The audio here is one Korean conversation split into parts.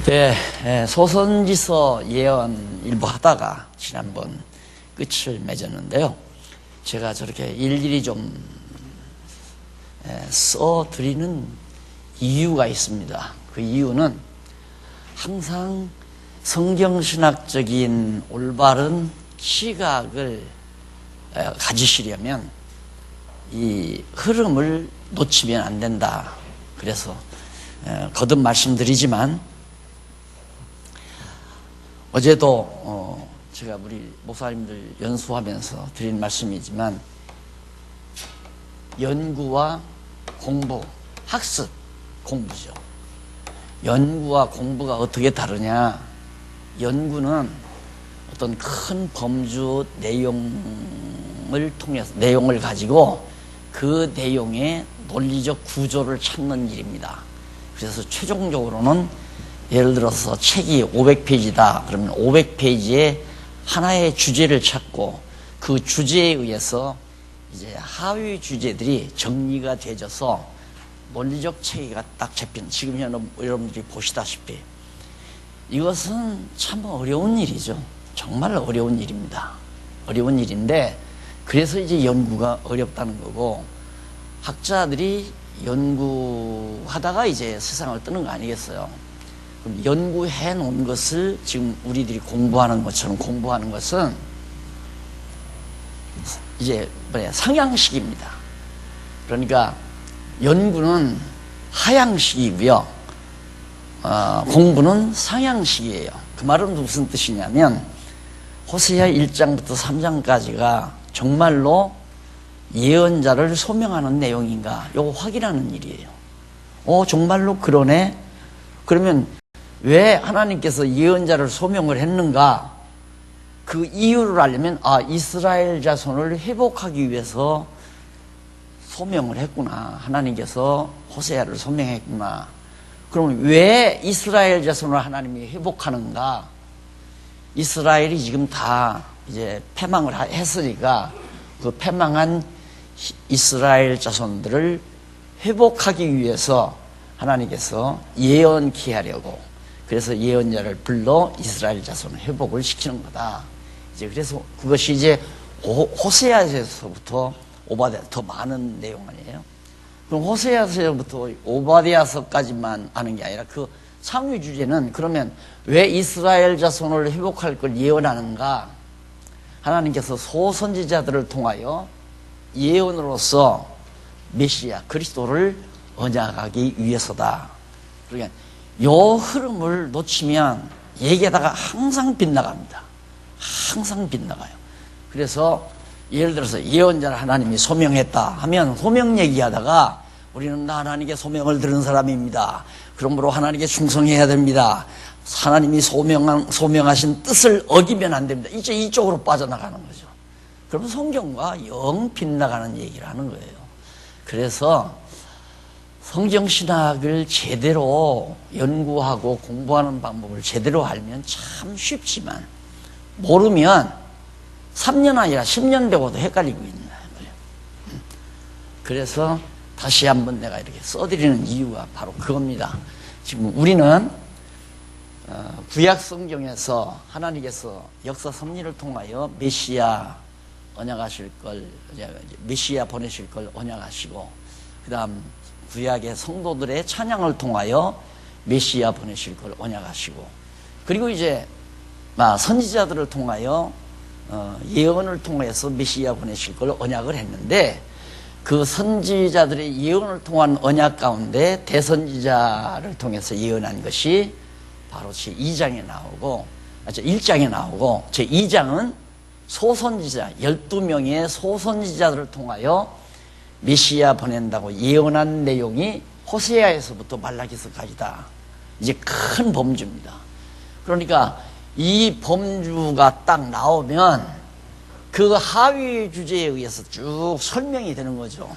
네, 소선지서 예언 일부 하다가 지난번 끝을 맺었는데요. 제가 저렇게 일일이 좀 써드리는 이유가 있습니다. 그 이유는 항상 성경신학적인 올바른 시각을 가지시려면 이 흐름을 놓치면 안 된다. 그래서 거듭 말씀드리지만 어제도 제가 우리 목사님들 연수하면서 드린 말씀이지만 연구와 공부, 학습, 공부죠. 연구와 공부가 어떻게 다르냐? 연구는 어떤 큰 범주 내용을 통해서 내용을 가지고 그 내용의 논리적 구조를 찾는 일입니다. 그래서 최종적으로는 예를 들어서 책이 500페이지다. 그러면 500페이지에 하나의 주제를 찾고 그 주제에 의해서 이제 하위 주제들이 정리가 되어서 논리적 체계가 딱 잡힌, 지금 여러분들이 보시다시피 이것은 참 어려운 일이죠. 정말 어려운 일입니다. 어려운 일인데 그래서 이제 연구가 어렵다는 거고, 학자들이 연구하다가 이제 세상을 뜨는 거 아니겠어요? 그럼 연구해 놓은 것을 지금 우리들이 공부하는 것처럼 공부하는 것은 이제 상향식입니다. 그러니까 연구는 하향식이고요, 공부는 상향식이에요. 그 말은 무슨 뜻이냐면 호세아 1장부터 3장까지가 정말로 예언자를 소명하는 내용인가 요거 확인하는 일이에요. 정말로 그러네. 그러면 왜 하나님께서 예언자를 소명을 했는가? 그 이유를 알려면 이스라엘 자손을 회복하기 위해서 소명을 했구나. 하나님께서 호세아를 소명했구나. 그럼 왜 이스라엘 자손을 하나님이 회복하는가? 이스라엘이 지금 다 이제 패망을 했으니까 그 패망한 이스라엘 자손들을 회복하기 위해서 하나님께서 예언케 하려고, 그래서 예언자를 불러 이스라엘 자손을 회복을 시키는 거다. 이제 그래서 그것이 이제 호세아서부터 오바댜 더 많은 내용 아니에요? 그럼 호세아서부터 오바댜서까지만 아는 게 아니라 그 상위 주제는 그러면 왜 이스라엘 자손을 회복할 걸 예언하는가? 하나님께서 소선지자들을 통하여 예언으로서 메시아 그리스도를 언약하기 위해서다. 그러니까 요 흐름을 놓치면 얘기하다가 항상 빗나갑니다. 항상 빗나가요. 그래서 예를 들어서 예언자를 하나님이 소명했다 하면 소명 얘기하다가 우리는 하나님께 소명을 들은 사람입니다. 그러므로 하나님께 충성해야 됩니다. 하나님이 소명하신 뜻을 어기면 안 됩니다. 이제 이쪽으로 빠져나가는 거죠. 그러면 성경과 영 빗나가는 얘기를 하는 거예요. 그래서 성경신학을 제대로 연구하고 공부하는 방법을 제대로 알면 참 쉽지만 모르면 3년 아니라 10년 되고도 헷갈리고 있는 거예요. 그래서 다시 한번 내가 이렇게 써드리는 이유가 바로 그겁니다. 지금 우리는 구약 성경에서 하나님께서 역사 섭리를 통하여 메시아 언약하실 걸, 메시아 보내실 걸 언약하시고, 그 다음 구약의 성도들의 찬양을 통하여 메시아 보내실 걸 언약하시고, 그리고 이제 선지자들을 통하여 예언을 통해서 메시아 보내실 걸 언약을 했는데, 그 선지자들의 예언을 통한 언약 가운데 대선지자를 통해서 예언한 것이 바로 제2장에 나오고, 1장에 나오고, 제2장은 소선지자 12명의 소선지자들을 통하여 메시아 보낸다고 예언한 내용이 호세아에서부터 말라기서까지다. 이제 큰 범주입니다. 그러니까 이 범주가 딱 나오면 그 하위 주제에 의해서 쭉 설명이 되는 거죠.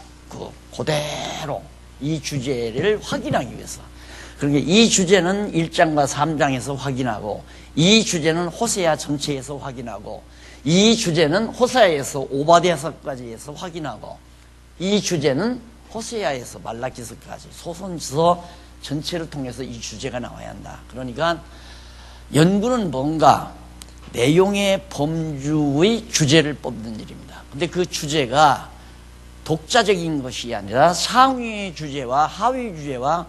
그대로 이 주제를 확인하기 위해서. 그러니까 이 주제는 1장과 3장에서 확인하고, 이 주제는 호세아 전체에서 확인하고, 이 주제는 호세아에서 오바댜서까지 해서 확인하고, 이 주제는 호세아에서 말라기서까지 소선지서 전체를 통해서 이 주제가 나와야 한다. 그러니까 연구는 뭔가 내용의 범주의 주제를 뽑는 일입니다. 근데 그 주제가 독자적인 것이 아니라 상위 주제와 하위 주제와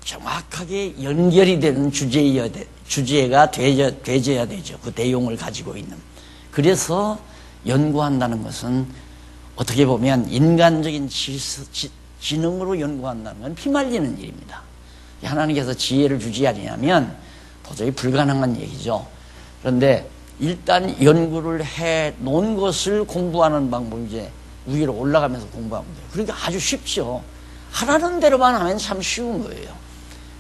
정확하게 연결이 되는 주제가 되져야 되죠. 그 내용을 가지고 있는. 그래서 연구한다는 것은 어떻게 보면 인간적인 지능으로 연구한다는 건 피말리는 일입니다. 하나님께서 지혜를 주지 않으면 도저히 불가능한 얘기죠. 그런데 일단 연구를 해 놓은 것을 공부하는 방법이 이제 위로 올라가면서 공부하면 돼요. 그러니까 아주 쉽죠. 하라는 대로만 하면 참 쉬운 거예요.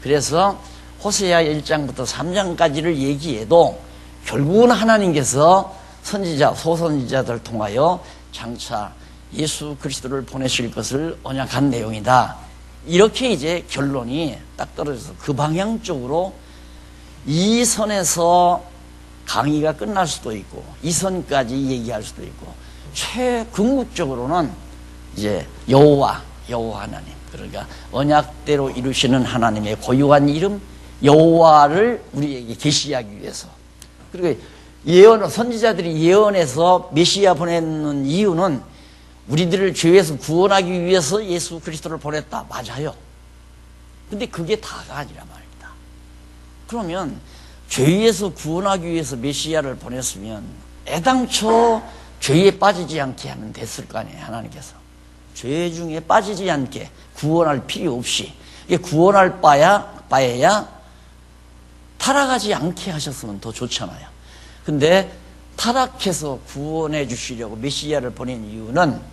그래서 호세아 1장부터 3장까지를 얘기해도 결국은 하나님께서 선지자, 소선지자들을 통하여 장차 예수 그리스도를 보내실 것을 언약한 내용이다. 이렇게 이제 결론이 딱 떨어져서 그 방향 쪽으로 이 선에서 강의가 끝날 수도 있고 이 선까지 얘기할 수도 있고 최궁극적으로는 이제 여호와 하나님, 그러니까 언약대로 이루시는 하나님의 고유한 이름 여호와를 우리에게 계시하기 위해서. 그리고 선지자들이 예언해서 메시아 보내는 이유는 우리들을 죄에서 구원하기 위해서 예수 그리스도를 보냈다. 맞아요. 근데 그게 다가 아니란 말입니다. 그러면 죄에서 구원하기 위해서 메시아를 보냈으면 애당초 죄에 빠지지 않게 하면 됐을 거 아니에요. 하나님께서 죄 중에 빠지지 않게 구원할 필요 없이 구원할 바에야 타락하지 않게 하셨으면 더 좋잖아요. 근데 타락해서 구원해 주시려고 메시아를 보낸 이유는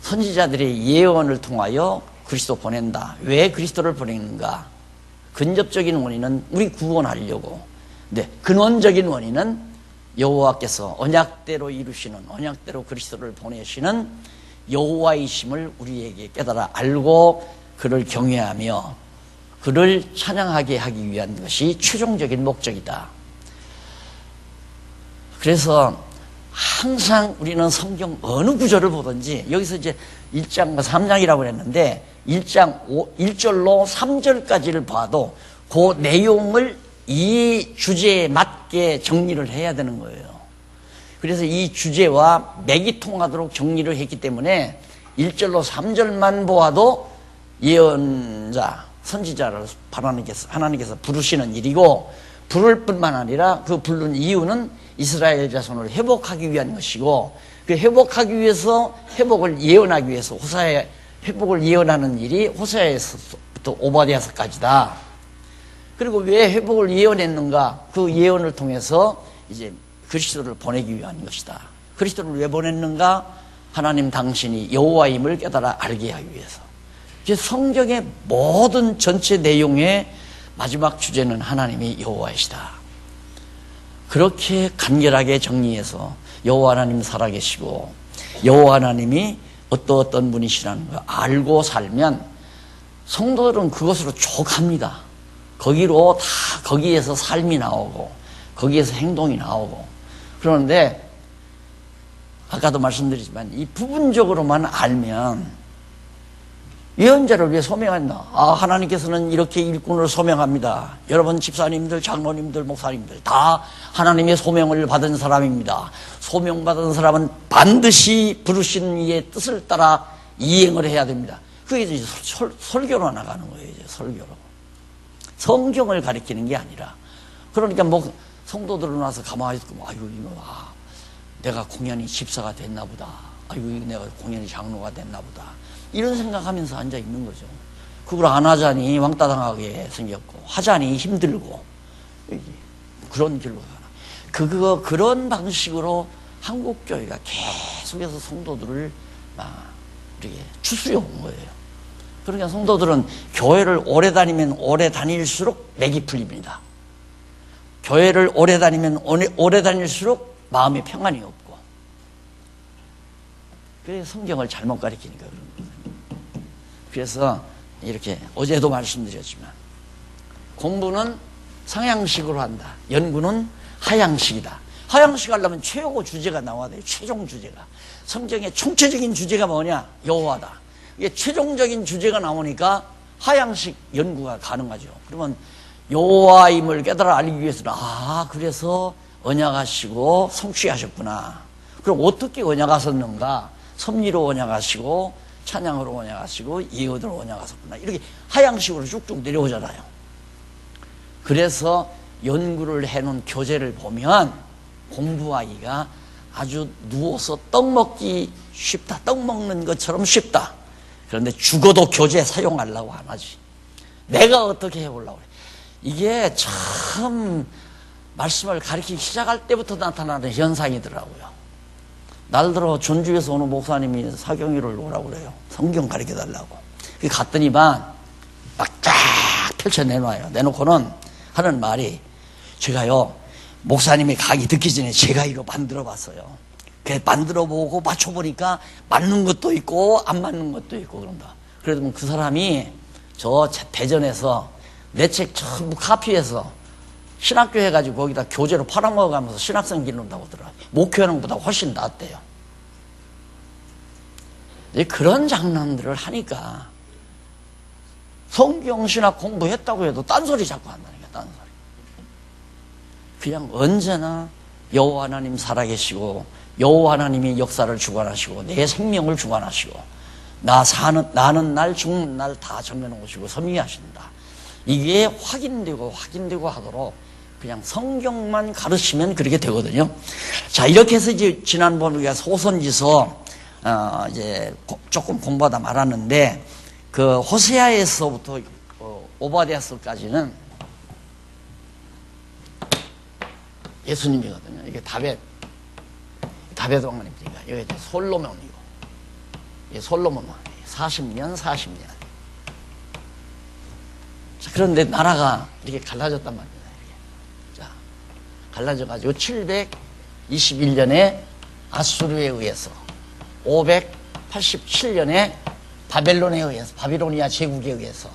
선지자들의 예언을 통하여 그리스도 보낸다. 왜 그리스도를 보내는가? 근접적인 원인은 우리 구원하려고. 근데 근원적인 원인은 여호와께서 언약대로 이루시는, 언약대로 그리스도를 보내시는 여호와이심을 우리에게 깨달아 알고 그를 경외하며 그를 찬양하게 하기 위한 것이 최종적인 목적이다. 그래서 항상 우리는 성경 어느 구절을 보든지 여기서 이제 1장과 3장이라고 했는데 1절로 3절까지를 봐도 그 내용을 이 주제에 맞게 정리를 해야 되는 거예요. 그래서 이 주제와 맥이 통하도록 정리를 했기 때문에 1절로 3절만 보아도 예언자, 선지자를 하나님께서 부르시는 일이고, 부를 뿐만 아니라 그 부른 이유는 이스라엘 자손을 회복하기 위한 것이고, 그 회복하기 위해서, 회복을 예언하기 위해서 회복을 예언하는 일이 호세아에서부터 오바댜서까지다. 그리고 왜 회복을 예언했는가? 그 예언을 통해서 이제 그리스도를 보내기 위한 것이다. 그리스도를 왜 보냈는가? 하나님 당신이 여호와임을 깨달아 알게 하기 위해서. 이제 성경의 모든 전체 내용의 마지막 주제는 하나님이 여호와이시다. 그렇게 간결하게 정리해서 여호와 하나님 살아계시고 여호와 하나님이 어떤 분이시라는 걸 알고 살면 성도들은 그것으로 족합니다. 거기에서 삶이 나오고 거기에서 행동이 나오고. 그런데 아까도 말씀드리지만 이 부분적으로만 알면 예언자를 왜 소명한다? 하나님께서는 이렇게 일꾼을 소명합니다. 여러분 집사님들, 장로님들, 목사님들 다 하나님의 소명을 받은 사람입니다. 소명받은 사람은 반드시 부르시는 이의 뜻을 따라 이행을 해야 됩니다. 그게 이제 설교로 나가는 거예요. 이제 설교로. 성경을 가리키는 게 아니라. 그러니까 뭐 성도들은 와서 가만히 있고, 내가 공연히 집사가 됐나 보다. 내가 공연히 장로가 됐나 보다. 이런 생각하면서 앉아 있는 거죠. 그걸 안 하자니 왕따 당하게 생겼고, 하자니 힘들고, 그런 길로 가나. 그런 방식으로 한국 교회가 계속해서 성도들을 이렇게 추수해 온 거예요. 그러니까 성도들은 교회를 오래 다니면 오래 다닐수록 맥이 풀립니다. 교회를 오래 다니면 오래 다닐수록 마음에 평안이 없고. 그래서 성경을 잘못 가리키니까 그런 거예요. 그래서 이렇게 어제도 말씀드렸지만 공부는 상향식으로 한다. 연구는 하향식이다. 하향식 하려면 최고 주제가 나와야 돼요. 최종 주제가. 성경의 총체적인 주제가 뭐냐? 여호와다. 이게 최종적인 주제가 나오니까 하향식 연구가 가능하죠. 그러면 여호와임을 깨달아 알기 위해서는 그래서 언약하시고 성취하셨구나. 그럼 어떻게 언약하셨는가? 섭리로 언약하시고 찬양으로 언약하시고 예언으로 언약하셨구나. 이렇게 하향식으로 쭉쭉 내려오잖아요. 그래서 연구를 해놓은 교재를 보면 공부하기가 아주 누워서 떡 먹기 쉽다. 떡 먹는 것처럼 쉽다. 그런데 죽어도 교재 사용하려고 안 하지. 내가 어떻게 해보려고 그래. 이게 참 말씀을 가르치기 시작할 때부터 나타나는 현상이더라고요. 날들어 전주에서 오는 목사님이 사경위를 오라고 그래요. 성경 가르쳐달라고. 갔더니만 막 쫙 펼쳐내놔요. 내놓고는 하는 말이, 제가요 목사님이 강의 듣기 전에 제가 이거 만들어 봤어요. 그래 만들어 보고 맞춰보니까 맞는 것도 있고 안 맞는 것도 있고 그런다. 그래도 그 사람이 저 대전에서 내 책 전부 카피해서 신학교 해가지고 거기다 교재로 팔아먹어가면서 신학생 기른다고 하더라. 목회하는 것보다 훨씬 낫대요. 그런 장난들을 하니까 성경 신학 공부했다고 해도 딴소리 자꾸 한다니까. 딴소리. 그냥 언제나 여호와 하나님 살아계시고 여호와 하나님이 역사를 주관하시고 내 생명을 주관하시고 나는 날 죽는 날 다 정해놓으시고 섭리하신다. 이게 확인되고 하도록 그냥 성경만 가르치면 그렇게 되거든요. 자, 이렇게 해서 이제 지난번 우리가 소선지서 이제 조금 공부하다 말았는데, 그 호세아에서부터 오바댜서까지는 예수님이거든요. 이게 다벳 왕님이니까 이게 이제 솔로몬이고, 이게 솔로몬 왕이에요. 40년. 자, 그런데 나라가 이렇게 갈라졌단 말입니다. 이렇게. 자, 갈라져가지고 721년에 아수르에 의해서, 587년에 바벨론에 의해서, 바비로니아 제국에 의해서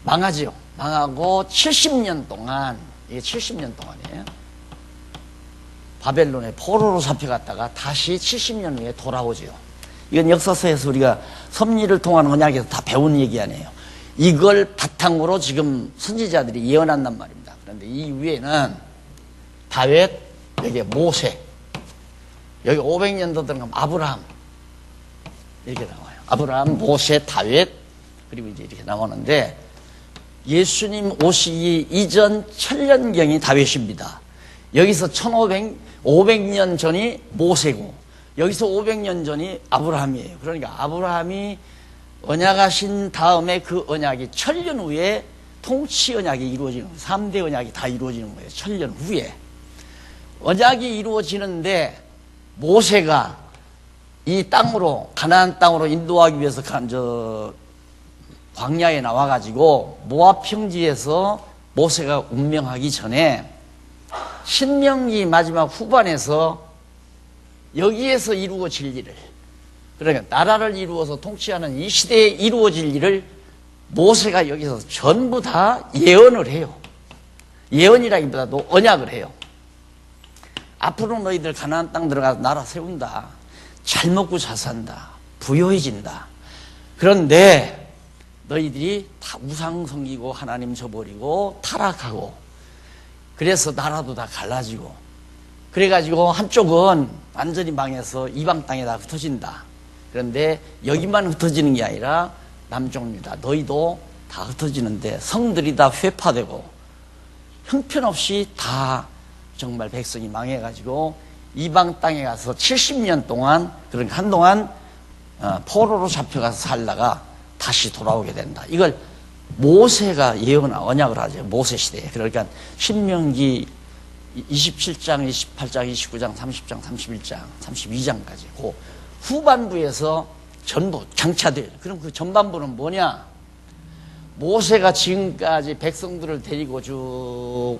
망하지요. 망하고 70년 동안, 이게 70년 동안이에요. 바벨론에 포로로 잡혀갔다가 다시 70년 후에 돌아오지요. 이건 역사서에서 우리가 섭리를 통한 언약에서 다 배운 얘기 아니에요. 이걸 바탕으로 지금 선지자들이 예언한단 말입니다. 그런데 이 위에는 다윗, 여기 모세, 여기 500년 더 들어가면 아브라함, 이렇게 나와요. 아브라함, 모세, 다윗, 그리고 이제 이렇게 나오는데, 예수님 오시기 이전 천년경이 다윗입니다. 여기서 500년 전이 모세고, 여기서 500년 전이 아브라함이에요. 그러니까 아브라함이 언약하신 다음에 그 언약이 천년 후에 통치 언약이 이루어지는 거예요. 3대 언약이 다 이루어지는 거예요. 천년 후에. 언약이 이루어지는데 모세가 이 땅으로, 가나안 땅으로 인도하기 위해서 광야에 나와가지고 모압 평지에서 모세가 운명하기 전에 신명기 마지막 후반에서 여기에서 이루어질 일을, 그러니까 나라를 이루어서 통치하는 이 시대에 이루어질 일을 모세가 여기서 전부 다 예언을 해요. 예언이라기보다도 언약을 해요. 앞으로 너희들 가나안 땅 들어가서 나라 세운다. 잘 먹고 잘 산다. 부유해진다. 그런데 너희들이 다 우상 섬기고 하나님 저버리고 타락하고, 그래서 나라도 다 갈라지고, 그래가지고 한쪽은 완전히 망해서 이방 땅에다 흩어진다. 그런데 여기만 흩어지는 게 아니라 남쪽 유다 너희도 다 흩어지는데 성들이 다 회파되고 형편없이 다 정말 백성이 망해가지고 이방 땅에 가서 70년 동안, 그러니까 한동안 포로로 잡혀가서 살다가 다시 돌아오게 된다. 이걸 모세가 언약을 하죠. 모세 시대에. 그러니까 신명기 27장, 28장, 29장, 30장, 31장, 32장까지 그 후반부에서 전부 장차돼요. 그럼 그 전반부는 뭐냐? 모세가 지금까지 백성들을 데리고 쭉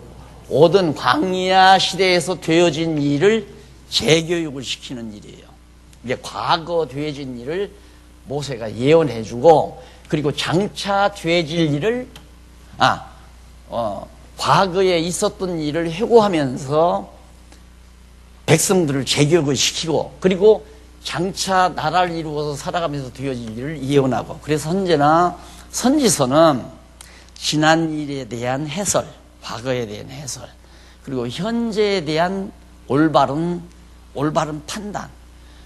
오던 광야 시대에서 되어진 일을 재교육을 시키는 일이에요. 이게 과거 되어진 일을 모세가 예언해주고, 그리고 장차 되어질 일을 과거에 있었던 일을 회고하면서 백성들을 재교육을 시키고, 그리고 장차 나라를 이루어서 살아가면서 되어질 일을 예언하고, 그래서 언제나 선지서는 지난 일에 대한 해설, 과거에 대한 해설, 그리고 현재에 대한 올바른 판단.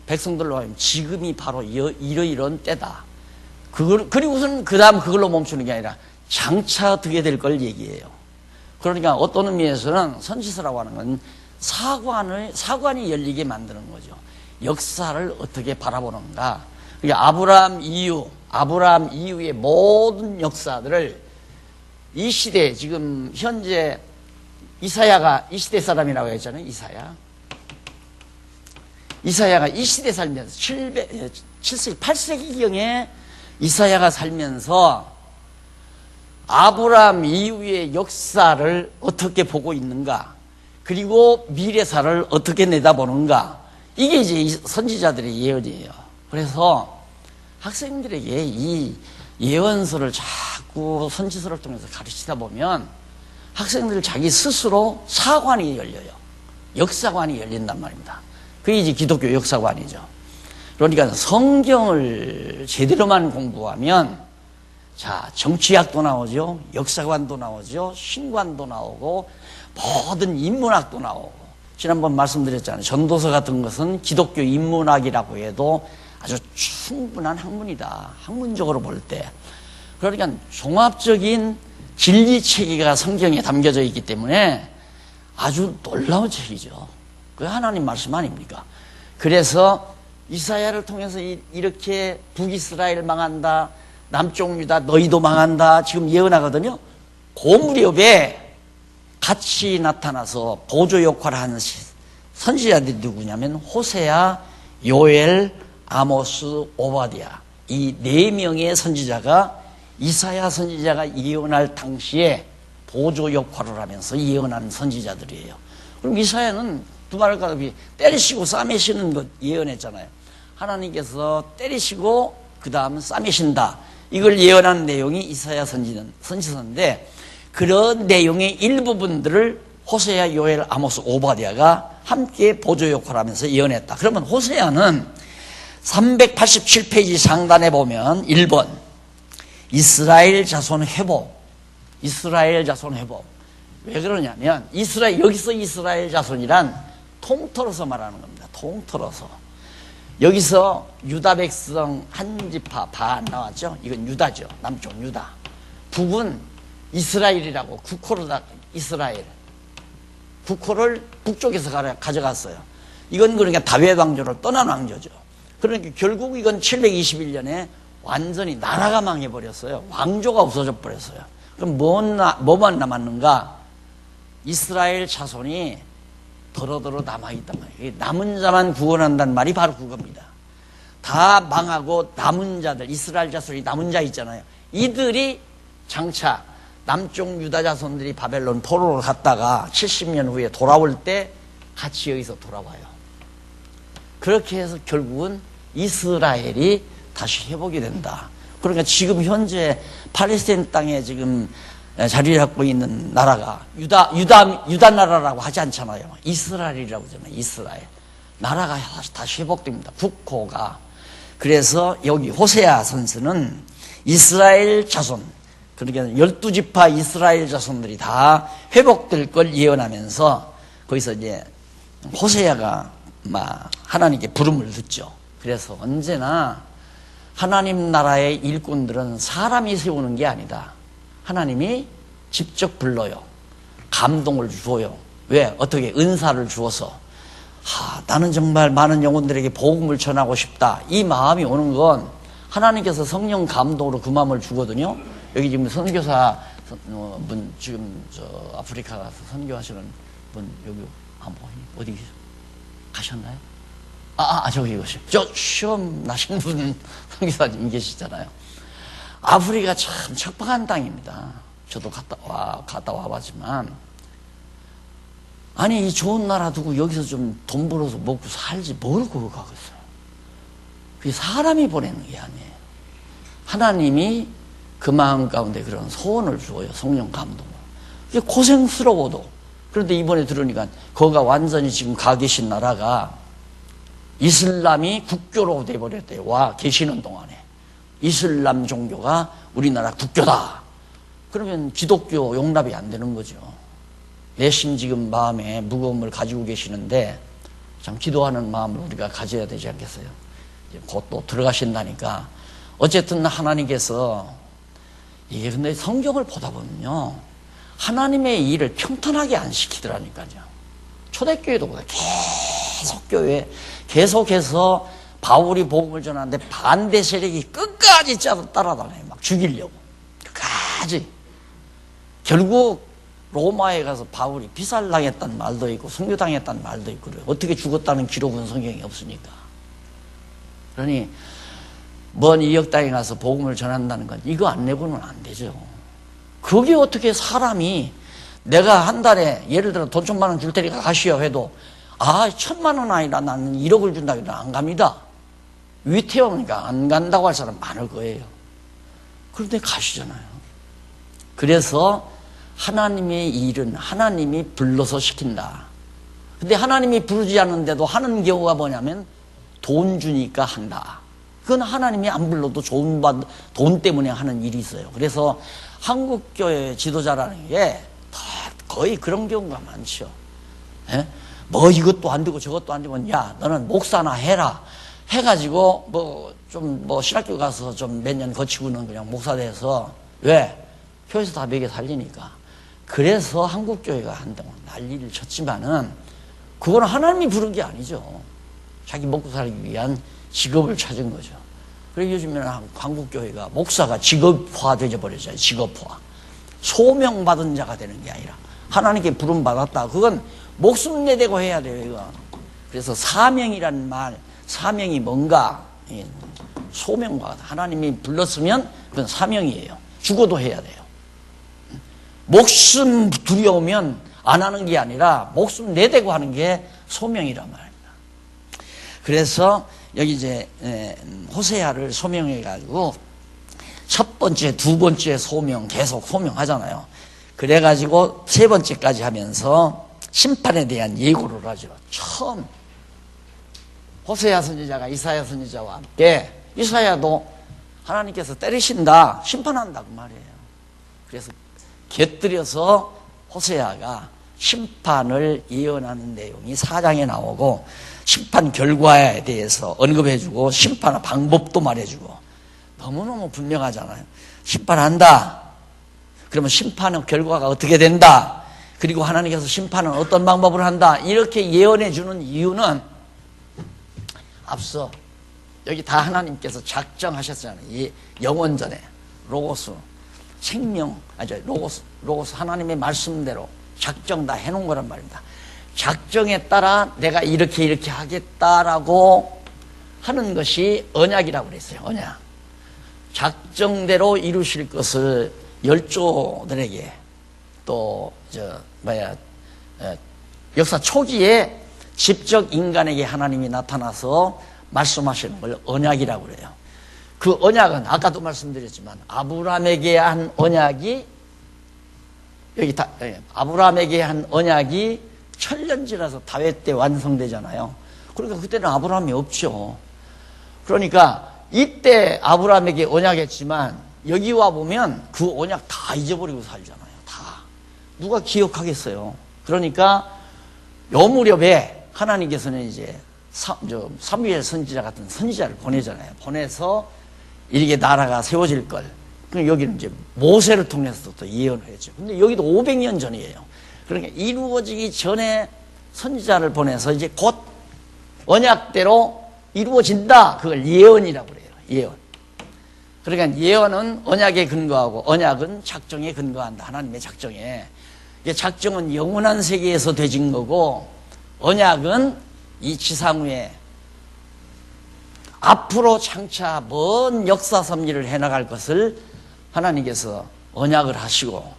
백성들로 하여금 지금이 바로 이러이러한 때다. 그리고선 그 다음 그걸로 멈추는 게 아니라 장차 어떻게 될 걸 얘기해요. 그러니까 어떤 의미에서는 선지서라고 하는 건 사관이 열리게 만드는 거죠. 역사를 어떻게 바라보는가. 그러니까 아브라함 이후의 모든 역사들을 이 시대, 지금 현재 이사야가 이 시대 사람이라고 했잖아요. 이사야가 이 시대 살면서 7세기, 8세기경에 이사야가 살면서 아브라함 이후의 역사를 어떻게 보고 있는가, 그리고 미래사를 어떻게 내다보는가, 이게 이제 선지자들의 예언이에요. 그래서 학생들에게 이 예언서를 자꾸 선지서를 통해서 가르치다 보면 학생들 자기 스스로 사관이 열려요. 역사관이 열린단 말입니다. 그게 이제 기독교 역사관이죠. 그러니까 성경을 제대로만 공부하면, 자, 정치학도 나오죠, 역사관도 나오죠, 신관도 나오고, 모든 인문학도 나오고. 지난번 말씀드렸잖아요. 전도서 같은 것은 기독교 인문학이라고 해도 아주 충분한 학문이다. 학문적으로 볼 때. 그러니까 종합적인 진리 체계가 성경에 담겨져 있기 때문에 아주 놀라운 책이죠. 그게 하나님 말씀 아닙니까? 그래서 이사야를 통해서 이렇게 북이스라엘 망한다, 남쪽 유다 너희도 망한다, 지금 예언하거든요. 그 무렵에 같이 나타나서 보조 역할을 하는 선지자들이 누구냐면 호세아, 요엘, 아모스, 오바댜, 이 4명의 선지자가 이사야 선지자가 예언할 당시에 보조 역할을 하면서 예언하는 선지자들이에요. 그럼 이사야는 두말 가다비 때리시고 싸매시는 것 예언했잖아요. 하나님께서 때리시고 그 다음 싸매신다, 이걸 예언하는 내용이 이사야 선지서인데, 그런 내용의 일부분들을 호세아, 요엘, 아모스, 오바댜가 함께 보조 역할을 하면서 예언했다. 그러면 호세아는 387페이지 상단에 보면 1번 이스라엘 자손 회복. 왜 그러냐면 여기서 이스라엘 자손이란 통틀어서 말하는 겁니다. 통틀어서. 여기서 유다 백성 한 지파 반 나왔죠. 이건 유다죠. 남쪽 유다. 북은 이스라엘이라고, 국호로다 이스라엘. 국호를 북쪽에서 가져갔어요. 이건 그러니까 다윗 왕조를 떠난 왕조죠. 그러니까 결국 이건 721년에 완전히 나라가 망해버렸어요. 왕조가 없어져 버렸어요. 그럼 뭐만 남았는가? 이스라엘 자손이 더러더러 남아있단 말이에요. 남은 자만 구원한다는 말이 바로 그겁니다. 다 망하고 남은 자들, 이스라엘 자손이 남은 자 있잖아요. 이들이 장차 남쪽 유다 자손들이 바벨론 포로로 갔다가 70년 후에 돌아올 때 같이 여기서 돌아와요. 그렇게 해서 결국은 이스라엘이 다시 회복이 된다. 그러니까 지금 현재 팔레스타인 땅에 지금 자리를 잡고 있는 나라가 유다 나라라고 하지 않잖아요. 이스라엘이라고 하잖아요. 이스라엘. 나라가 다시 회복됩니다. 국호가. 그래서 여기 호세아 선수는 이스라엘 자손, 그러니까 12지파 이스라엘 자손들이 다 회복될 걸 예언하면서 거기서 이제 호세아가 막 하나님께 부름을 듣죠. 그래서 언제나 하나님 나라의 일꾼들은 사람이 세우는 게 아니다. 하나님이 직접 불러요. 감동을 주어요. 왜? 어떻게? 은사를 주어서. 나는 정말 많은 영혼들에게 복음을 전하고 싶다. 이 마음이 오는 건 하나님께서 성령 감동으로 그 마음을 주거든요. 여기 지금 선교사 분, 지금 아프리카 가서 선교하시는 분, 여기 한번 어디 가셨나요? 저기 계시. 시험 나신 분 선교사님 계시잖아요. 아프리카 참 척박한 땅입니다. 저도 갔다 와봤지만, 아니, 이 좋은 나라 두고 여기서 좀 돈 벌어서 먹고 살지 뭘 그거 가겠어요. 그게 사람이 보내는 게 아니에요. 하나님이 그 마음 가운데 그런 소원을 주어요. 성령 감동을. 이게 고생스러워도. 그런데 이번에 들으니까 거기가 완전히 지금 가 계신 나라가 이슬람이 국교로 돼버렸대요. 와 계시는 동안에 이슬람 종교가 우리나라 국교다. 그러면 기독교 용납이 안 되는 거죠. 내심 지금 마음에 무거움을 가지고 계시는데 참 기도하는 마음을 우리가 가져야 되지 않겠어요? 이제 곧 또 들어가신다니까. 어쨌든 하나님께서 이게 근데 성경을 보다 보면요, 하나님의 일을 평탄하게 안 시키더라니까요. 초대교회도 그래. 계속 교회 계속해서 바울이 복음을 전하는데 반대 세력이 끝까지 따라다녀요. 막 죽이려고. 끝까지. 결국 로마에 가서 바울이 피살당했다는 말도 있고 순교당했다는 말도 있고 그래요. 어떻게 죽었다는 기록은 성경에 없으니까. 그러니 먼 이역 땅에 가서 복음을 전한다는 건 이거 안 내고는 안 되죠. 그게 어떻게 사람이 내가 한 달에 예를 들어 돈 1,000,000원 줄 테니까 가시오 해도 1,000,000원 아니라 나는 1억을 준다 해도 안 갑니다. 위태우니까 안 간다고 할 사람 많을 거예요. 그런데 가시잖아요. 그래서 하나님의 일은 하나님이 불러서 시킨다. 근데 하나님이 부르지 않는데도 하는 경우가 뭐냐면 돈 주니까 한다. 그건 하나님이 안 불러도 돈 때문에 하는 일이 있어요. 그래서 한국교회 지도자라는 게 거의 그런 경우가 많죠. 예? 뭐 이것도 안 되고 저것도 안 되면 야 너는 목사나 해라 해가지고 신학교 가서 좀 몇 년 거치고는 그냥 목사 돼서 왜? 교회에서 다 먹여 살리니까. 그래서 한국교회가 한동안 난리를 쳤지만은 그거는 하나님이 부른 게 아니죠. 자기 먹고 살기 위한 직업을 찾은 거죠. 그래서 요즘에는 한국교회가 목사가 직업화 되어버렸잖아요. 직업화. 소명받은 자가 되는 게 아니라 하나님께 부름받았다. 그건 목숨 내대고 해야 돼요. 이거. 그래서 사명이라는 말, 사명이 뭔가? 소명과 하나님이 불렀으면 그건 사명이에요. 죽어도 해야 돼요. 목숨 두려우면 안 하는 게 아니라 목숨 내대고 하는 게 소명이란 말입니다. 그래서 여기 이제 호세아를 소명해가지고 첫 번째, 두 번째 소명 계속 소명하잖아요. 그래가지고 세 번째까지 하면서 심판에 대한 예고를 하죠. 처음 호세아 선지자가 이사야 선지자와 함께 이사야도 하나님께서 때리신다, 심판한다 그 말이에요. 그래서 곁들여서 호세아가 심판을 예언하는 내용이 4장에 나오고 심판 결과에 대해서 언급해주고 심판 방법도 말해주고 너무너무 분명하잖아요. 심판한다. 그러면 심판의 결과가 어떻게 된다. 그리고 하나님께서 심판은 어떤 방법을 한다. 이렇게 예언해주는 이유는 앞서 여기 다 하나님께서 작정하셨잖아요. 이 영원전에 로고스 생명, 로고스 하나님의 말씀대로 작정 다 해놓은 거란 말입니다. 작정에 따라 내가 이렇게 하겠다라고 하는 것이 언약이라고 그랬어요. 언약. 작정대로 이루실 것을 열조들에게 또 역사 초기에 직접 인간에게 하나님이 나타나서 말씀하시는 걸 언약이라고 그래요. 그 언약은 아까도 말씀드렸지만 아브라함에게 한 언약이 아브라함에게 한 언약이 천년지라서 다윗 때 완성되잖아요. 그러니까 그때는 아브라함이 없죠. 그러니까 이때 아브라함에게 언약했지만 여기 와 보면 그 언약 다 잊어버리고 살잖아요. 다 누가 기억하겠어요. 그러니까 요 무렵에 하나님께서는 이제 사무엘 선지자 같은 선지자를 보내잖아요. 보내서 이렇게 나라가 세워질 걸. 그럼 여기는 이제 모세를 통해서 또 예언을 했죠. 근데 여기도 500년 전이에요. 그러니까 이루어지기 전에 선지자를 보내서 이제 곧 언약대로 이루어진다. 그걸 예언이라고 그래요. 예언. 그러니까 예언은 언약에 근거하고 언약은 작정에 근거한다. 하나님의 작정에. 작정은 영원한 세계에서 되진 거고 언약은 이 지상 위에 앞으로 장차 먼 역사 섭리를 해나갈 것을 하나님께서 언약을 하시고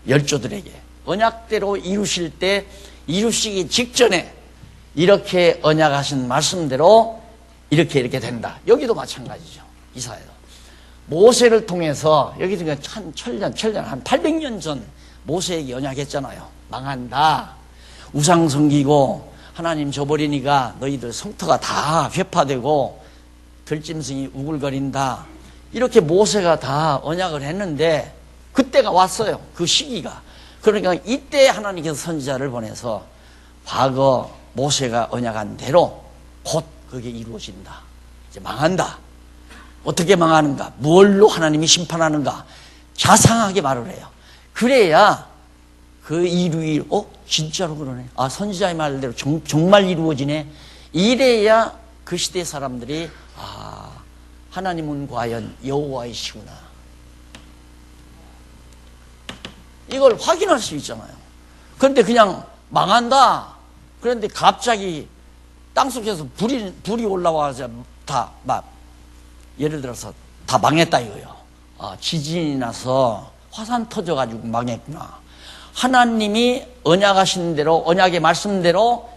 열조들에게 언약대로 이루실 때 이루시기 직전에 이렇게 언약하신 말씀대로 이렇게 된다. 여기도 마찬가지죠. 이사야도 모세를 통해서 여기 한 천년 한 800년 전 모세에게 언약했잖아요. 망한다. 우상 섬기고 하나님 저버리니까 너희들 성터가 다 회파되고 들짐승이 우글거린다. 이렇게 모세가 다 언약을 했는데 그때가 왔어요. 그 시기가. 그러니까 이때 하나님께서 선지자를 보내서 과거 모세가 언약한 대로 곧 그게 이루어진다. 이제 망한다. 어떻게 망하는가? 뭘로 하나님이 심판하는가? 자상하게 말을 해요. 그래야 그 이루일, 진짜로 그러네. 아, 선지자의 말대로 정말 이루어지네. 이래야 그 시대 사람들이, 아, 하나님은 과연 여호와이시구나. 이걸 확인할 수 있잖아요. 그런데 그냥 망한다. 그런데 갑자기 땅속에서 불이 올라와서 다 예를 들어서 다 망했다 이거예요. 아, 지진이 나서 화산 터져가지고 망했구나. 하나님이 언약하신 대로, 언약의 말씀대로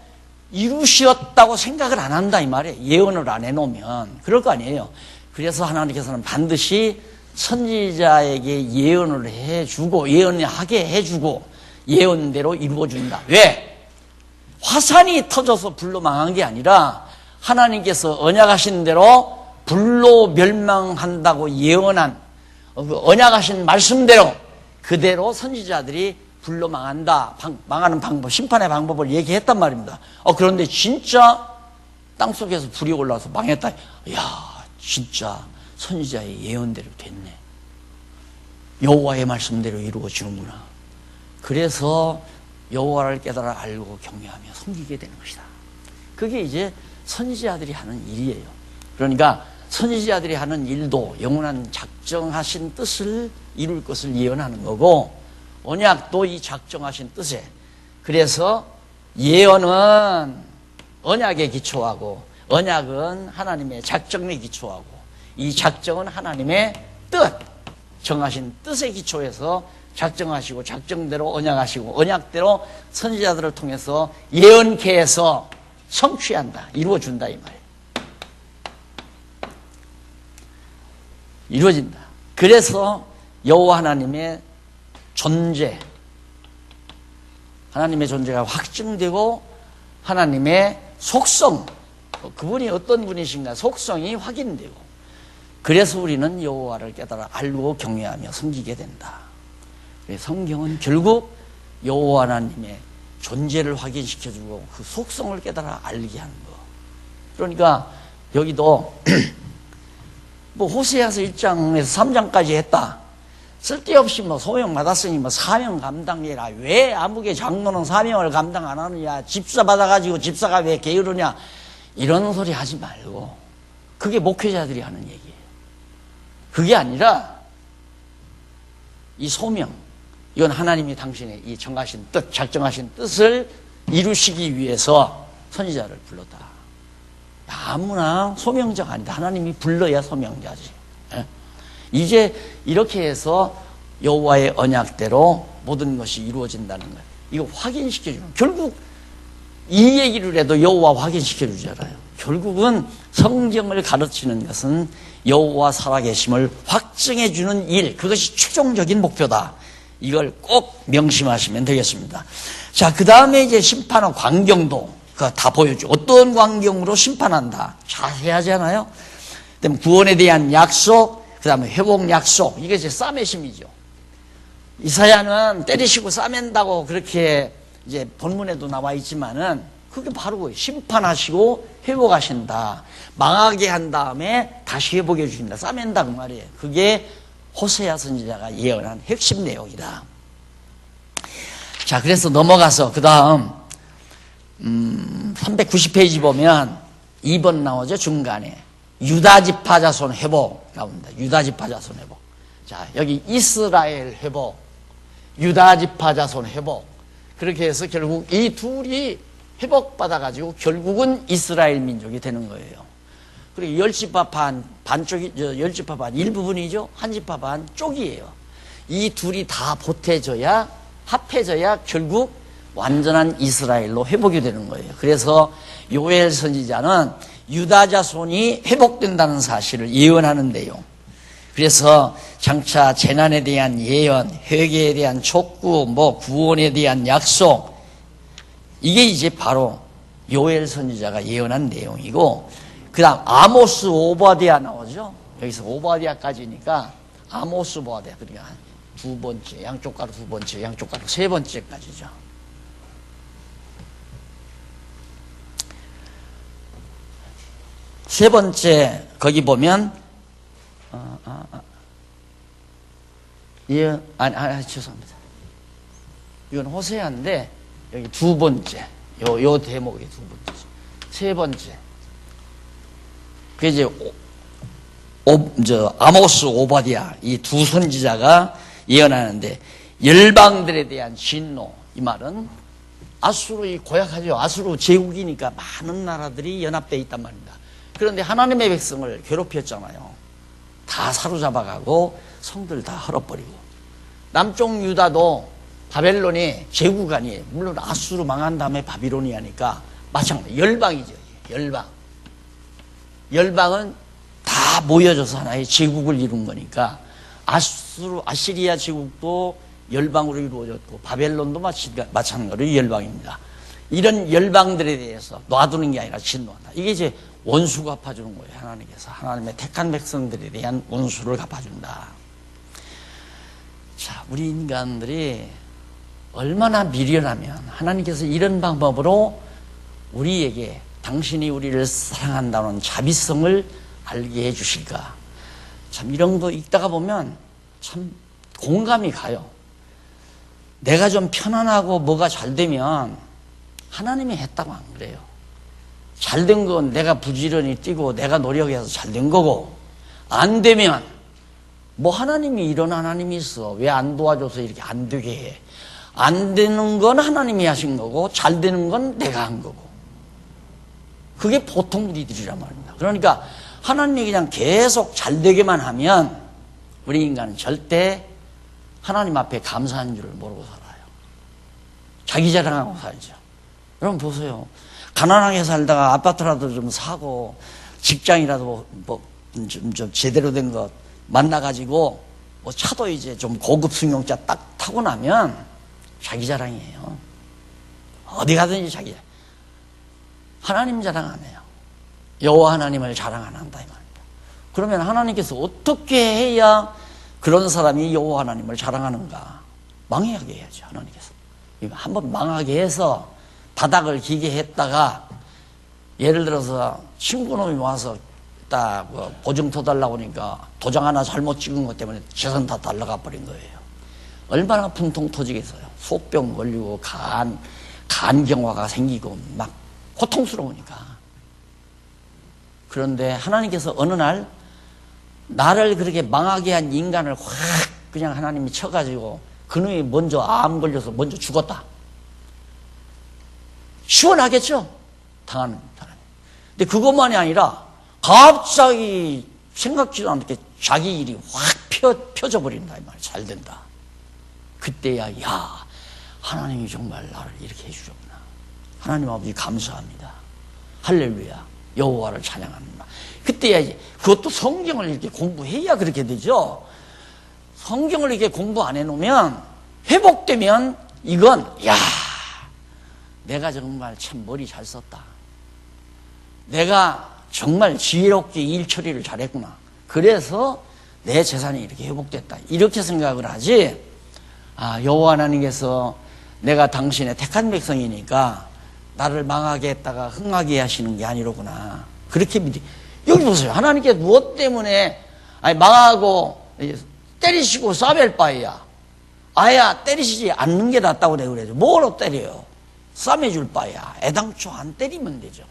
이루셨다고 생각을 안 한다 이 말이에요. 예언을 안 해놓으면. 그럴 거 아니에요. 그래서 하나님께서는 반드시 선지자에게 예언을 해주고, 예언하게 해주고, 예언대로 이루어준다. 왜? 화산이 터져서 불로 망한 게 아니라 하나님께서 언약하신 대로 불로 멸망한다고 예언한 언약하신 말씀대로 그대로 선지자들이 불로 망한다, 망하는 방법, 심판의 방법을 얘기했단 말입니다. 그런데 진짜 땅속에서 불이 올라와서 망했다. 이야, 진짜 선지자의 예언대로 됐네. 여호와의 말씀대로 이루어지는구나. 그래서 여호와를 깨달아 알고 경외하며 섬기게 되는 것이다. 그게 이제 선지자들이 하는 일이에요. 그러니까 선지자들이 하는 일도 영원한 작정하신 뜻을 이룰 것을 예언하는 거고, 언약도 이 작정하신 뜻에, 그래서 예언은 언약에 기초하고 언약은 하나님의 작정에 기초하고 이 작정은 하나님의 뜻, 정하신 뜻에 기초해서 작정하시고 작정대로 언약하시고 언약대로 선지자들을 통해서 예언케 해서 성취한다, 이루어준다 이 말이에요. 이루어진다. 그래서 여호와 하나님의 존재, 하나님의 존재가 확증되고 하나님의 속성, 그분이 어떤 분이신가 속성이 확인되고, 그래서 우리는 여호와를 깨달아 알고 경외하며 섬기게 된다. 성경은 결국 여호와 하나님의 존재를 확인시켜주고 그 속성을 깨달아 알게 하는 거. 그러니까 여기도 호세아서 1장에서 3장까지 했다. 쓸데없이 소명 받았으니 사명 감당해라. 왜 아무개 장로는 사명을 감당 안 하느냐. 집사 받아가지고 집사가 왜 게으르냐. 이런 소리 하지 말고, 그게 목회자들이 하는 얘기예요. 그게 아니라 이 소명, 이건 하나님이 당신의 이 정하신 뜻, 작정하신 뜻을 이루시기 위해서 선지자를 불렀다. 아무나 소명자가 아니다. 하나님이 불러야 소명자지. 이제 이렇게 해서 여호와의 언약대로 모든 것이 이루어진다는 거예요. 이거 확인시켜주는, 결국 이 얘기를 해도 여호와 확인시켜주잖아요. 결국은 성경을 가르치는 것은 여호와 살아계심을 확증해주는 일, 그것이 최종적인 목표다. 이걸 꼭 명심하시면 되겠습니다. 자, 그 다음에 이제 심판의 광경도 다 보여줘. 어떤 광경으로 심판한다. 자세하잖아요. 그다음에 구원에 대한 약속, 그 다음에 회복 약속, 이게 이제 싸매심이죠. 이사야는 때리시고 싸맨다고 그렇게 이제 본문에도 나와 있지만은 그게 바로 심판하시고 회복하신다. 망하게 한 다음에 다시 회복해 주신다. 싸맨다 그 말이에요. 그게 호세아 선지자가 예언한 핵심 내용이다. 자, 그래서 넘어가서 그 다음 390페이지 보면 2번 나오죠. 중간에 유다지파 자손 회복 나옵니다. 유다지파 자손 회복. 자, 여기 이스라엘 회복, 유다지파 자손 회복. 그렇게 해서 결국 이 둘이 회복받아가지고 결국은 이스라엘 민족이 되는 거예요. 그리고 열지파 반쪽이, 열지파 반 일부분이죠. 한지파 반 쪽이에요. 이 둘이 다 보태져야, 합해져야 결국 완전한 이스라엘로 회복이 되는 거예요. 그래서 요엘 선지자는 유다 자손이 회복된다는 사실을 예언하는데요. 그래서 장차 재난에 대한 예언, 회개에 대한 촉구, 구원에 대한 약속, 이게 이제 바로 요엘 선지자가 예언한 내용이고, 그 다음 아모스 오바댜 나오죠. 여기서 오바댜까지니까 아모스 오바댜, 그러니까 두 번째, 양쪽 가로 두 번째, 양쪽 가로 세 번째까지죠. 세 번째 거기 보면 예, 죄송합니다. 이건 호세아인데 여기 두 번째, 요 대목이 두 번째, 세 번째. 그 이제 아모스 오바댜 이 두 선지자가 예언하는데 열방들에 대한 진노, 이 말은 아수르 고약하죠. 아수르 제국이니까 많은 나라들이 연합되어 있단 말입니다. 그런데 하나님의 백성을 괴롭혔잖아요. 다 사로잡아가고 성들 다 헐어버리고. 남쪽 유다도 바벨론이 제국 아니에요. 물론 아수르 망한 다음에 바빌론이 하니까 마찬가지. 열방이죠. 열방. 열방은 다 모여져서 하나의 제국을 이룬 거니까 아시리아 제국도 열방으로 이루어졌고 바벨론도 마찬가지로 열방입니다. 이런 열방들에 대해서 놔두는 게 아니라 진노한다. 이게 이제 원수 갚아주는 거예요. 하나님께서 하나님의 택한 백성들에 대한 원수를 갚아준다. 자, 우리 인간들이 얼마나 미련하면 하나님께서 이런 방법으로 우리에게 당신이 우리를 사랑한다는 자비성을 알게 해주실까. 참 이런 거 읽다가 보면 참 공감이 가요. 내가 좀 편안하고 뭐가 잘 되면 하나님이 했다고 안 그래요. 잘된 건 내가 부지런히 뛰고 내가 노력해서 잘된 거고, 안 되면 뭐 하나님이 이런 하나님이 있어. 왜 안 도와줘서 이렇게 안 되게 해. 안 되는 건 하나님이 하신 거고 잘 되는 건 내가 한 거고. 그게 보통 우리들이란 말입니다. 그러니까 하나님이 그냥 계속 잘 되게만 하면 우리 인간은 절대 하나님 앞에 감사한 줄을 모르고 살아요. 자기 자랑하고 살죠. 여러분 보세요. 가난하게 살다가 아파트라도 좀 사고 직장이라도 좀 제대로 된 것 만나가지고 뭐 차도 이제 좀 고급 승용차 딱 타고 나면 자기 자랑이에요. 어디 가든지 자기 자랑. 하나님 자랑 안 해요. 여호와 하나님을 자랑 안 한다 이 말입니다. 그러면 하나님께서 어떻게 해야 그런 사람이 여호와 하나님을 자랑하는가? 망하게 해야죠. 하나님께서 한번 망하게 해서 바닥을 기게 했다가, 예를 들어서 친구놈이 와서 딱 보증터 달라고 하니까 도장 하나 잘못 찍은 것 때문에 재산 다 날라가 버린 거예요. 얼마나 분통 터지겠어요. 속병 걸리고 간경화가 생기고 막 고통스러우니까. 그런데 하나님께서 어느 날 나를 그렇게 망하게 한 인간을 확 그냥 하나님이 쳐가지고 그놈이 먼저 암 걸려서 먼저 죽었다. 시원하겠죠? 당하는 사람이. 근데 그것만이 아니라 갑자기 생각지도 않게 자기 일이 확 펴져 버린다 이 말. 잘 된다. 그때야 하나님이 정말 나를 이렇게 해주셨구나. 하나님 아버지 감사합니다. 할렐루야. 여호와를 찬양합니다. 그때야 이제 그것도 성경을 이렇게 공부해야 그렇게 되죠. 성경을 이렇게 공부 안 해놓으면 회복되면 이건 내가 정말 참 머리 잘 썼다. 내가 정말 지혜롭게 일 처리를 잘했구나. 그래서 내 재산이 이렇게 회복됐다. 이렇게 생각을 하지. 여호와 하나님께서 내가 당신의 택한 백성이니까 나를 망하게 했다가 흥하게 하시는 게 아니로구나. 그렇게 여기 보세요. 하나님께 무엇 때문에 망하고 때리시고 싸맬 바에야 아야 때리시지 않는 게 낫다고 내가 그래죠. 뭐로 때려요? 싸매줄 바야. 애당초 안 때리면 되죠.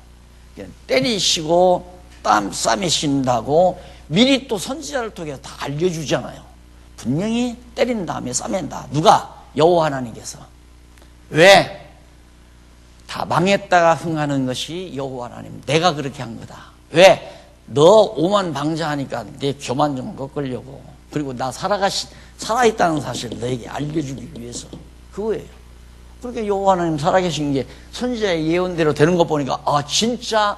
때리시고 싸매신다고 미리 또 선지자를 통해서 다 알려주잖아요. 분명히 때린 다음에 싸맨다. 누가? 여호와 하나님께서. 왜? 다 망했다가 흥하는 것이 여호와 하나님. 내가 그렇게 한 거다. 왜? 너 오만방자하니까 내 교만 좀 꺾으려고. 그리고 나 살아있다는 사실을 너에게 알려주기 위해서. 그거예요. 그렇게 여호와 하나님 살아계신 게 선지자의 예언대로 되는 거 보니까 진짜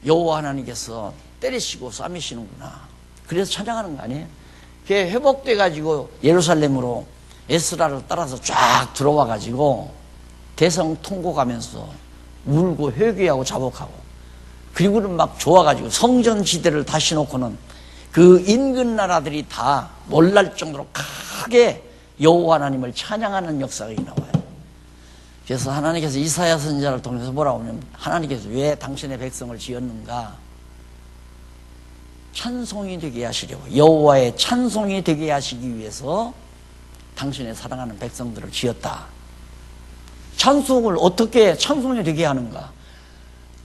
여호와 하나님께서 때리시고 싸매시는구나. 그래서 찬양하는 거 아니에요? 그게 회복돼 가지고 예루살렘으로 에스라를 따라서 쫙 들어와 가지고 대성 통곡하면서 울고 회개하고 자복하고, 그리고는 막 좋아가지고 성전 지대를 다시 놓고는 그 인근 나라들이 다 놀랄 정도로 크게 여호와 하나님을 찬양하는 역사가 나와요. 그래서 하나님께서 이사야 선지자를 통해서 뭐라고 하면, 하나님께서 왜 당신의 백성을 지었는가? 찬송이 되게 하시려고, 여호와의 찬송이 되게 하시기 위해서 당신의 사랑하는 백성들을 지었다. 찬송을 어떻게 찬송이 되게 하는가?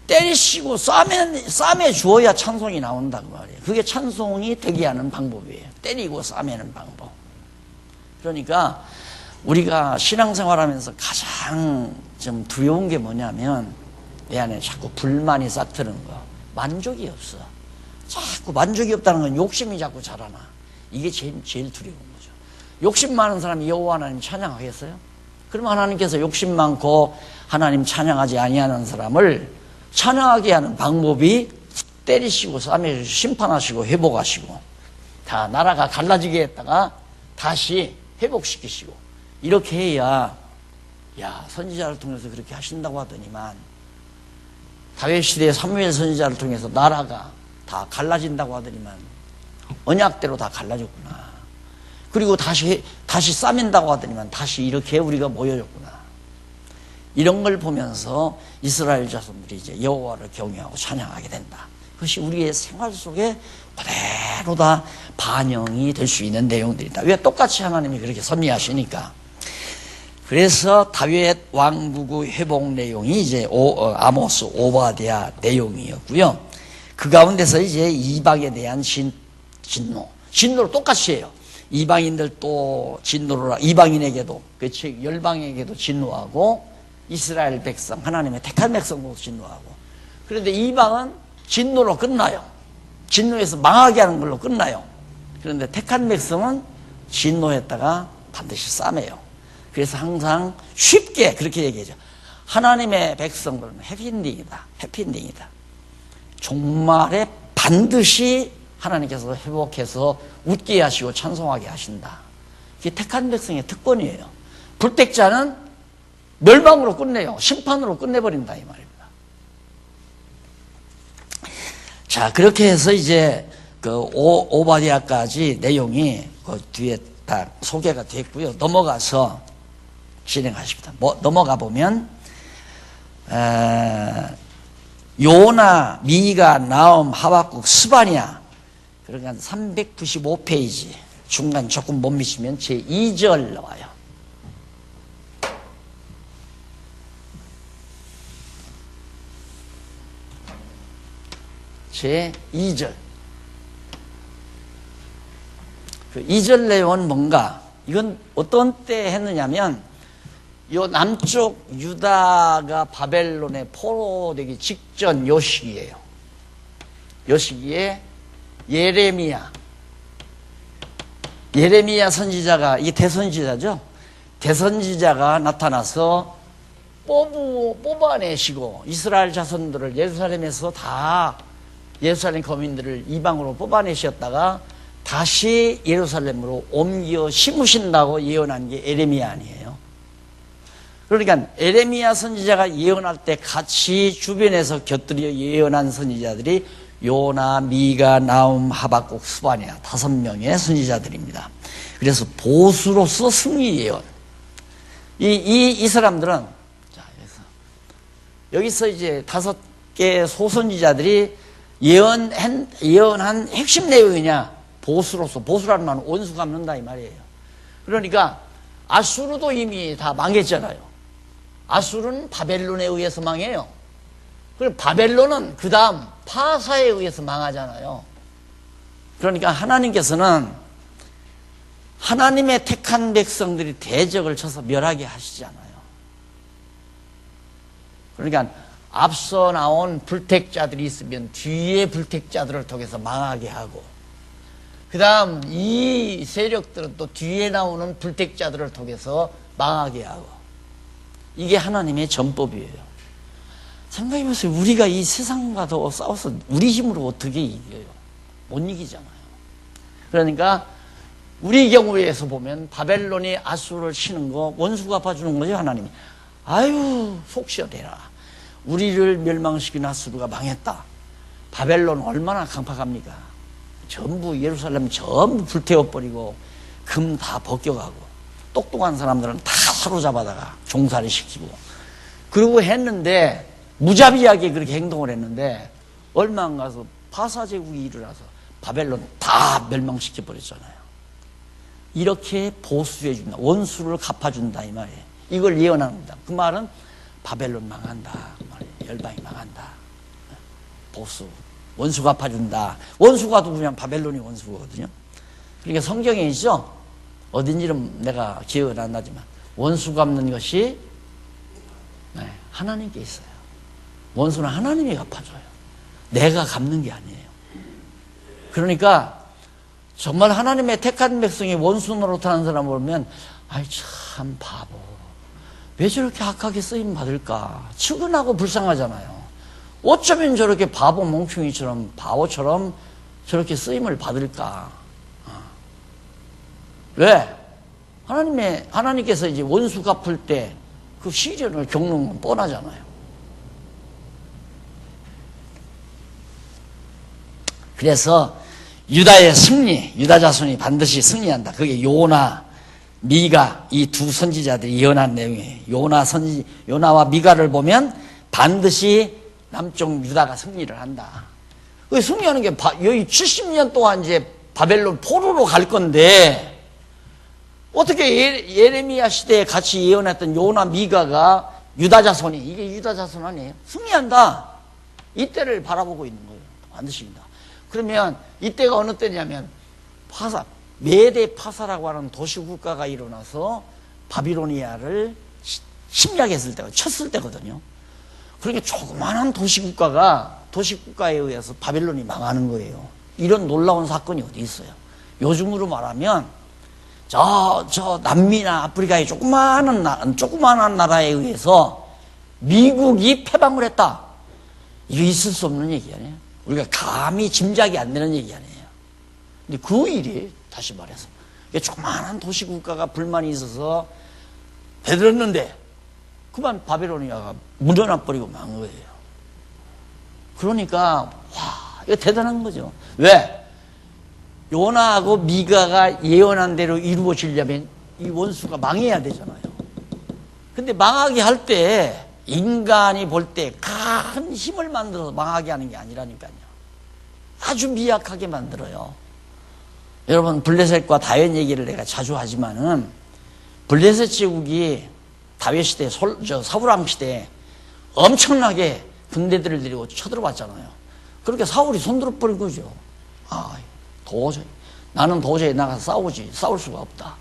때리시고 싸매 주어야 찬송이 나온다고 말이에요. 그게 찬송이 되게 하는 방법이에요. 때리고 싸매는 방법. 그러니까 우리가 신앙생활하면서 가장 좀 두려운 게 뭐냐면, 내 안에 자꾸 불만이 싹트는 거, 만족이 없어. 자꾸 만족이 없다는 건 욕심이 자꾸 자라나. 이게 제일 두려운 거죠. 욕심 많은 사람이 여호와 하나님 찬양하겠어요? 그러면 하나님께서 욕심 많고 하나님 찬양하지 아니하는 사람을 찬양하게 하는 방법이 때리시고 싸매시고 심판하시고 회복하시고, 다 나라가 갈라지게 했다가 다시 회복시키시고, 이렇게 해야, 야, 선지자를 통해서 그렇게 하신다고 하더니만, 다윗 시대의 사무엘 선지자를 통해서 나라가 다 갈라진다고 하더니만 언약대로 다 갈라졌구나. 그리고 다시 싸맨다고 하더니만 다시 이렇게 우리가 모여졌구나. 이런 걸 보면서 이스라엘 자손들이 이제 여호와를 경외하고 찬양하게 된다. 그것이 우리의 생활 속에 그대로 다 반영이 될 수 있는 내용들이다. 왜? 똑같이 하나님이 그렇게 섭리하시니까. 그래서 다윗 왕부구 회복 내용이 이제 아모스, 오바댜 내용이었고요. 그 가운데서 이제 이방에 대한 진노를 똑같이 해요. 이방인들도 진노를, 이방인에게도, 그치, 열방에게도 진노하고, 이스라엘 백성, 하나님의 택한 백성도 진노하고. 그런데 이방은 진노로 끝나요. 진노해서 망하게 하는 걸로 끝나요. 그런데 택한 백성은 진노했다가 반드시 싸매요. 그래서 항상 쉽게 그렇게 얘기하죠. 하나님의 백성들은 해피엔딩이다. 해피엔딩이다. 종말에 반드시 하나님께서 회복해서 웃게 하시고 찬송하게 하신다. 이게 택한 백성의 특권이에요. 불택자는 멸망으로 끝내요. 심판으로 끝내버린다, 이 말입니다. 자, 그렇게 해서 이제 그 오바댜까지 내용이 그 뒤에 다 소개가 됐고요. 넘어가서 진행하십니다. 넘어가 보면 요나, 미가, 나움, 하박국, 스바냐, 그러니까 395페이지 중간 조금 못 미치면 제 2절 나와요. 제 2절. 그 2절 내용은 뭔가, 이건 어떤 때 했느냐면, 요 남쪽 유다가 바벨론에 포로되기 직전 요 시기예요. 요 시기에 예레미야 선지자가, 이게 대선지자죠? 대선지자가 나타나서 뽑아내시고 이스라엘 자손들을 예루살렘에서 다 예루살렘 거민들을 이방으로 뽑아내셨다가 다시 예루살렘으로 옮겨 심으신다고 예언한 게 예레미야 아니에요. 그러니까 예레미야 선지자가 예언할 때 같이 주변에서 곁들여 예언한 선지자들이 요나, 미가, 나움, 하박국, 스바냐 5명의 선지자들입니다. 그래서 보수로서 승리 예언. 이 사람들은, 자, 여기서 이제 5개 소선지자들이 예언한 핵심 내용이냐? 보수라는 말은 원수 갚는다 이 말이에요. 그러니까 아수르도 이미 다 망했잖아요. 아수르는 바벨론에 의해서 망해요. 그리고 바벨론은 그 다음 파사에 의해서 망하잖아요. 그러니까 하나님께서는 하나님의 택한 백성들이 대적을 쳐서 멸하게 하시잖아요. 그러니까 앞서 나온 불택자들이 있으면 뒤에 불택자들을 통해서 망하게 하고, 그 다음 이 세력들은 또 뒤에 나오는 불택자들을 통해서 망하게 하고, 이게 하나님의 전법이에요. 생각해보세요. 우리가 이 세상과도 싸워서 우리 힘으로 어떻게 이겨요? 못 이기잖아요. 그러니까 우리 경우에서 보면 바벨론이 아수르를 치는 거 원수가 갚아주는 거죠. 하나님이. 아유 속 시원해라. 우리를 멸망시킨 아수르가 망했다. 바벨론 얼마나 강팍합니까? 전부 예루살렘 전부 불태워버리고 금 다 벗겨가고 똑똑한 사람들은 다 사로잡아다가 종살이 시키고 그러고 했는데 무자비하게 그렇게 행동을 했는데 얼마 안 가서 파사 제국이 일어나서 바벨론 다 멸망시켜버렸잖아요. 이렇게 보수해준다. 원수를 갚아준다 이 말이에요. 이걸 예언합니다. 그 말은 바벨론 망한다 그 말이에요. 열방이 망한다. 보수. 원수 갚아준다. 원수가 누구냐면 바벨론이 원수거든요. 그러니까 성경에 있죠. 어딘지는 내가 기억은 안 나지만 원수 갚는 것이 하나님께 있어요. 원수는 하나님이 갚아줘요. 내가 갚는 게 아니에요. 그러니까 정말 하나님의 택한 백성이 원수 노릇하는 사람을 보면 아이 참 바보. 왜 저렇게 악하게 쓰임 받을까? 측은하고 불쌍하잖아요. 어쩌면 저렇게 바보 멍충이처럼 바보처럼 저렇게 쓰임을 받을까? 왜? 하나님께서 이제 원수 갚을 때 그 시련을 겪는 건 뻔하잖아요. 그래서 유다의 승리, 유다 자손이 반드시 승리한다. 그게 요나, 미가 이 두 선지자들이 예언한 내용이에요. 요나와 미가를 보면 반드시 남쪽 유다가 승리를 한다. 그 승리하는 게 여기 70년 동안 이제 바벨론 포로로 갈 건데 어떻게 예레미야 시대에 같이 예언했던 요나 미가가 유다 자손이 이게 유다 자손 아니에요? 승리한다. 이때를 바라보고 있는 거예요. 반드시입니다. 그러면 이때가 어느 때냐면 메대 파사라고 하는 도시국가가 일어나서 바비로니아를 침략했을 때가 쳤을 때거든요. 그러니까 조그마한 도시국가에 의해서 바벨론이 망하는 거예요. 이런 놀라운 사건이 어디 있어요? 요즘으로 말하면 저 남미나 아프리카의 조그마한 나라에 의해서 미국이 패방을 했다. 이거 있을 수 없는 얘기 아니에요? 우리가 감히 짐작이 안 되는 얘기 아니에요? 근데 그 일이 다시 말해서 조그마한 도시국가가 불만이 있어서 대들었는데 그만 바벨로니아가 물러나버리고 만 거예요. 그러니까 이거 대단한 거죠. 왜? 요나하고 미가가 예언한 대로 이루어지려면 이 원수가 망해야 되잖아요. 근데 망하게 할 때 인간이 볼 때 큰 힘을 만들어서 망하게 하는 게 아니라니까요. 아주 미약하게 만들어요. 여러분 블레셋과 다윗 얘기를 내가 자주 하지만은 블레셋 제국이 다윗 시대, 사울왕 시대에 엄청나게 군대들을 데리고 쳐들어왔잖아요. 그렇게 사울이 손들어 버린 거죠. 나는 도저히 나가서 싸울 수가 없다.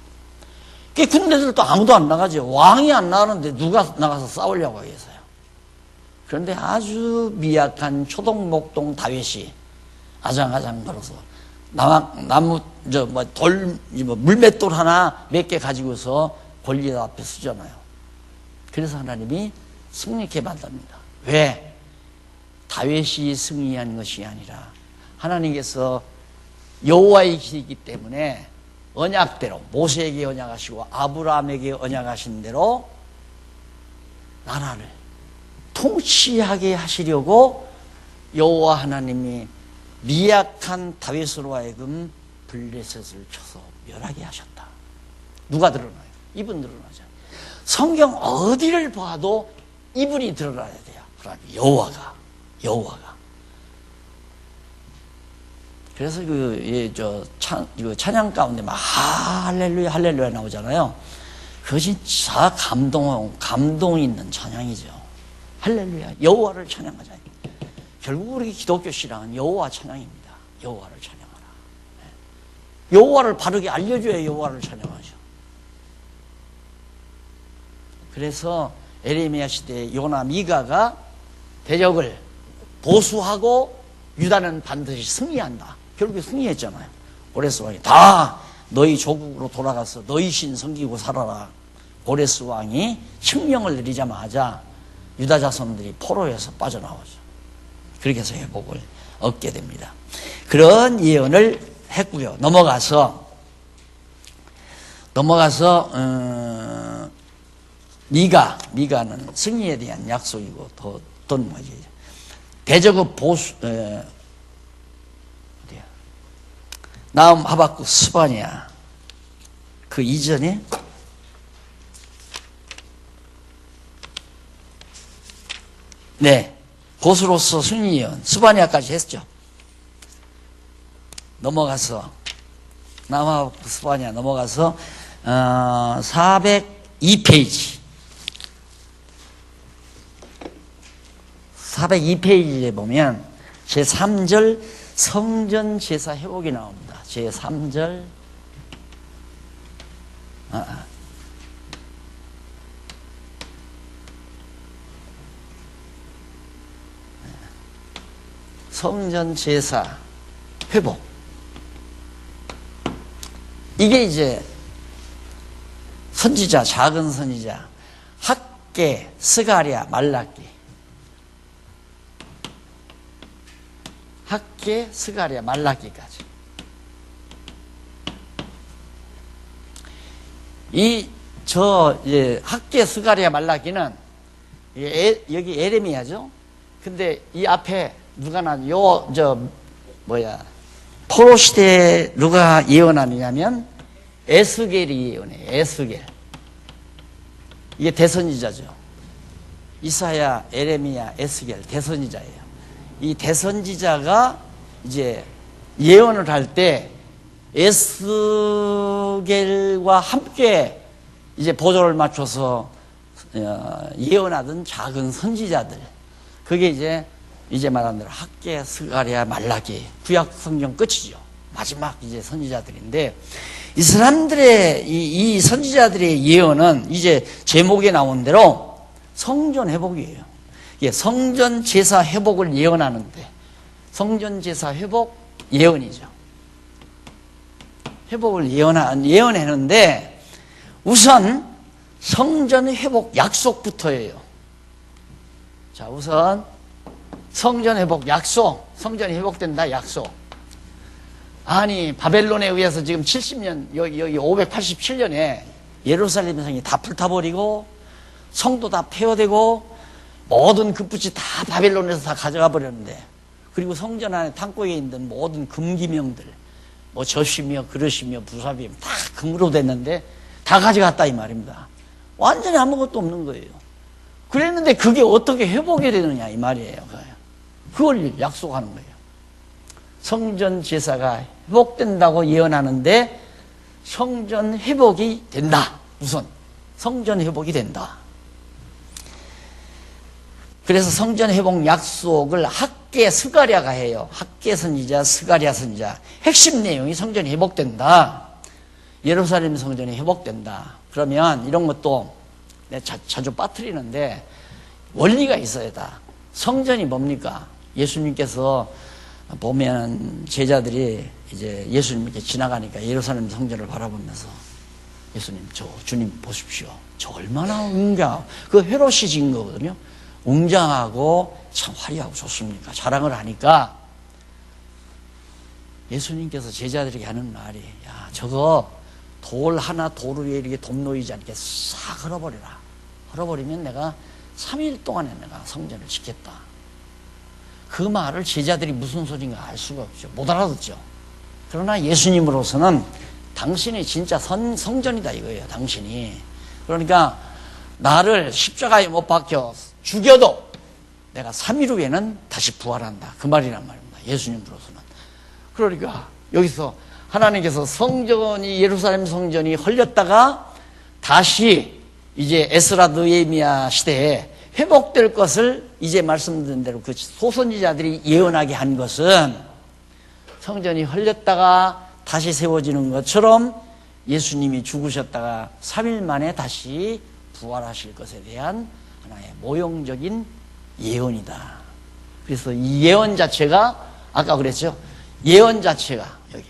그 군대들도 아무도 안 나가죠. 왕이 안 나가는데 누가 나가서 싸우려고 하겠어요. 그런데 아주 미약한 초동목동 다윗이 아장아장 걸어서 물맷돌 하나 몇 개 가지고서 골리앗 앞에 서잖아요. 그래서 하나님이 승리케 만듭니다. 왜? 다윗이 승리한 것이 아니라 하나님께서 여호와의 길이기 때문에 언약대로 모세에게 언약하시고 아브라함에게 언약하신 대로 나라를 통치하게 하시려고 여호와 하나님이 미약한 다윗으로 하여금 블레셋을 쳐서 멸하게 하셨다. 누가 드러나요? 이분 드러나죠. 성경 어디를 봐도 이분이 드러나야 돼요. 여호와가. 그래서 찬양 가운데 막 할렐루야 할렐루야 나오잖아요. 그거 진짜 감동 있는 찬양이죠. 할렐루야 여호와를 찬양하자. 결국 우리 기독교 신앙은 여호와 찬양입니다. 여호와를 찬양하라. 여호와를 바르게 알려줘야 여호와를 찬양하죠. 그래서 에레미야 시대에 요나 미가가 대적을 보수하고 유다는 반드시 승리한다. 결국에 승리했잖아요. 고레스 왕이 다 너희 조국으로 돌아가서 너희 신 섬기고 살아라. 고레스 왕이 칙령을 내리자마자 유다 자손들이 포로에서 빠져나오죠. 그렇게 해서 회복을 얻게 됩니다. 그런 예언을 했고요. 넘어가서 미가는 승리에 대한 약속이고 더 넘어가죠. 대적의 나훔, 하박국, 스바냐. 그 이전에 네, 보스로서 순위예언 스바냐까지 했죠. 넘어가서 나훔, 하박국, 스바냐 넘어가서 402페이지 402페이지에 보면 제3절 성전 제사 회복이 나옵니다. 제3절 성전 제사 회복. 이게 이제 선지자, 작은 선지자 학개, 스가랴, 말라기. 학개, 스가랴, 말라기까지. 학개, 스가랴, 말라기는 여기 에레미야죠. 근데 이 앞에 누가 포로 시대에 누가 예언하느냐면 에스겔이 예언해요. 에스겔. 이게 대선지자죠. 이사야, 에레미야, 에스겔 대선지자예요. 이 대선지자가 이제 예언을 할 때 에스겔과 함께 이제 보조를 맞춰서 예언하던 작은 선지자들. 그게 이제 말한 대로 학개, 스가랴, 말라기, 구약 성경 끝이죠. 마지막 이제 선지자들인데, 이 사람들의 이 선지자들의 예언은 이제 제목에 나온 대로 성전 회복이에요. 예, 성전 제사 회복을 예언하는데, 성전 제사 회복 예언이죠. 회복을 예언했는데, 우선 성전 회복 약속부터예요. 자, 우선 성전 회복 약속. 성전이 회복된다 약속. 아니, 바벨론에 의해서 지금 70년, 여기 587년에 예루살렘 성이 다 불타버리고 성도 다 폐허되고 모든 금붙이 다 바벨론에서 다 가져가 버렸는데, 그리고 성전 안에 창고에 있는 모든 금기명들, 뭐 젖이며 그릇이며 부삽이며 다 금으로 됐는데 다 가져갔다 이 말입니다. 완전히 아무것도 없는 거예요. 그랬는데 그게 어떻게 회복이 되느냐 이 말이에요. 그걸 약속하는 거예요. 성전 제사가 회복된다고 예언하는데 성전 회복이 된다. 우선 성전 회복이 된다. 그래서 성전 회복 약속을 학개, 스가랴가 해요. 학개 선지자, 스가랴 선지자. 핵심 내용이 성전이 회복된다. 예루살렘 성전이 회복된다. 그러면 이런 것도 내가 자주 빠뜨리는데 원리가 있어야 다. 성전이 뭡니까? 예수님께서 보면 제자들이 이제 예수님께 지나가니까 예루살렘 성전을 바라보면서 예수님, 주님 보십시오. 저 얼마나 웅장하고, 그 헤롯이 지은 거거든요. 웅장하고 참 화려하고 좋습니까? 자랑을 하니까 예수님께서 제자들에게 하는 말이, 야, 저거 돌 하나 돌 위에 이렇게 돔 놓이지 않게 싹 헐어버려라. 헐어버리면 내가 3일 동안에 내가 성전을 짓겠다. 그 말을 제자들이 무슨 소리인가 알 수가 없죠. 못 알아듣죠. 그러나 예수님으로서는 당신이 진짜 성전이다 이거예요. 당신이. 그러니까 나를 십자가에 못 박혀 죽여도 내가 3일 후에는 다시 부활한다. 그 말이란 말입니다. 예수님으로서는. 그러니까 여기서 하나님께서 성전이, 예루살렘 성전이 헐렸다가 다시 이제 에스라 느헤미야 시대에 회복될 것을 이제 말씀드린 대로 그 소선지자들이 예언하게 한 것은 성전이 헐렸다가 다시 세워지는 것처럼 예수님이 죽으셨다가 3일 만에 다시 부활하실 것에 대한 하나의 모형적인 예언이다. 그래서 이 예언 자체가 아까 그랬죠. 예언 자체가 여기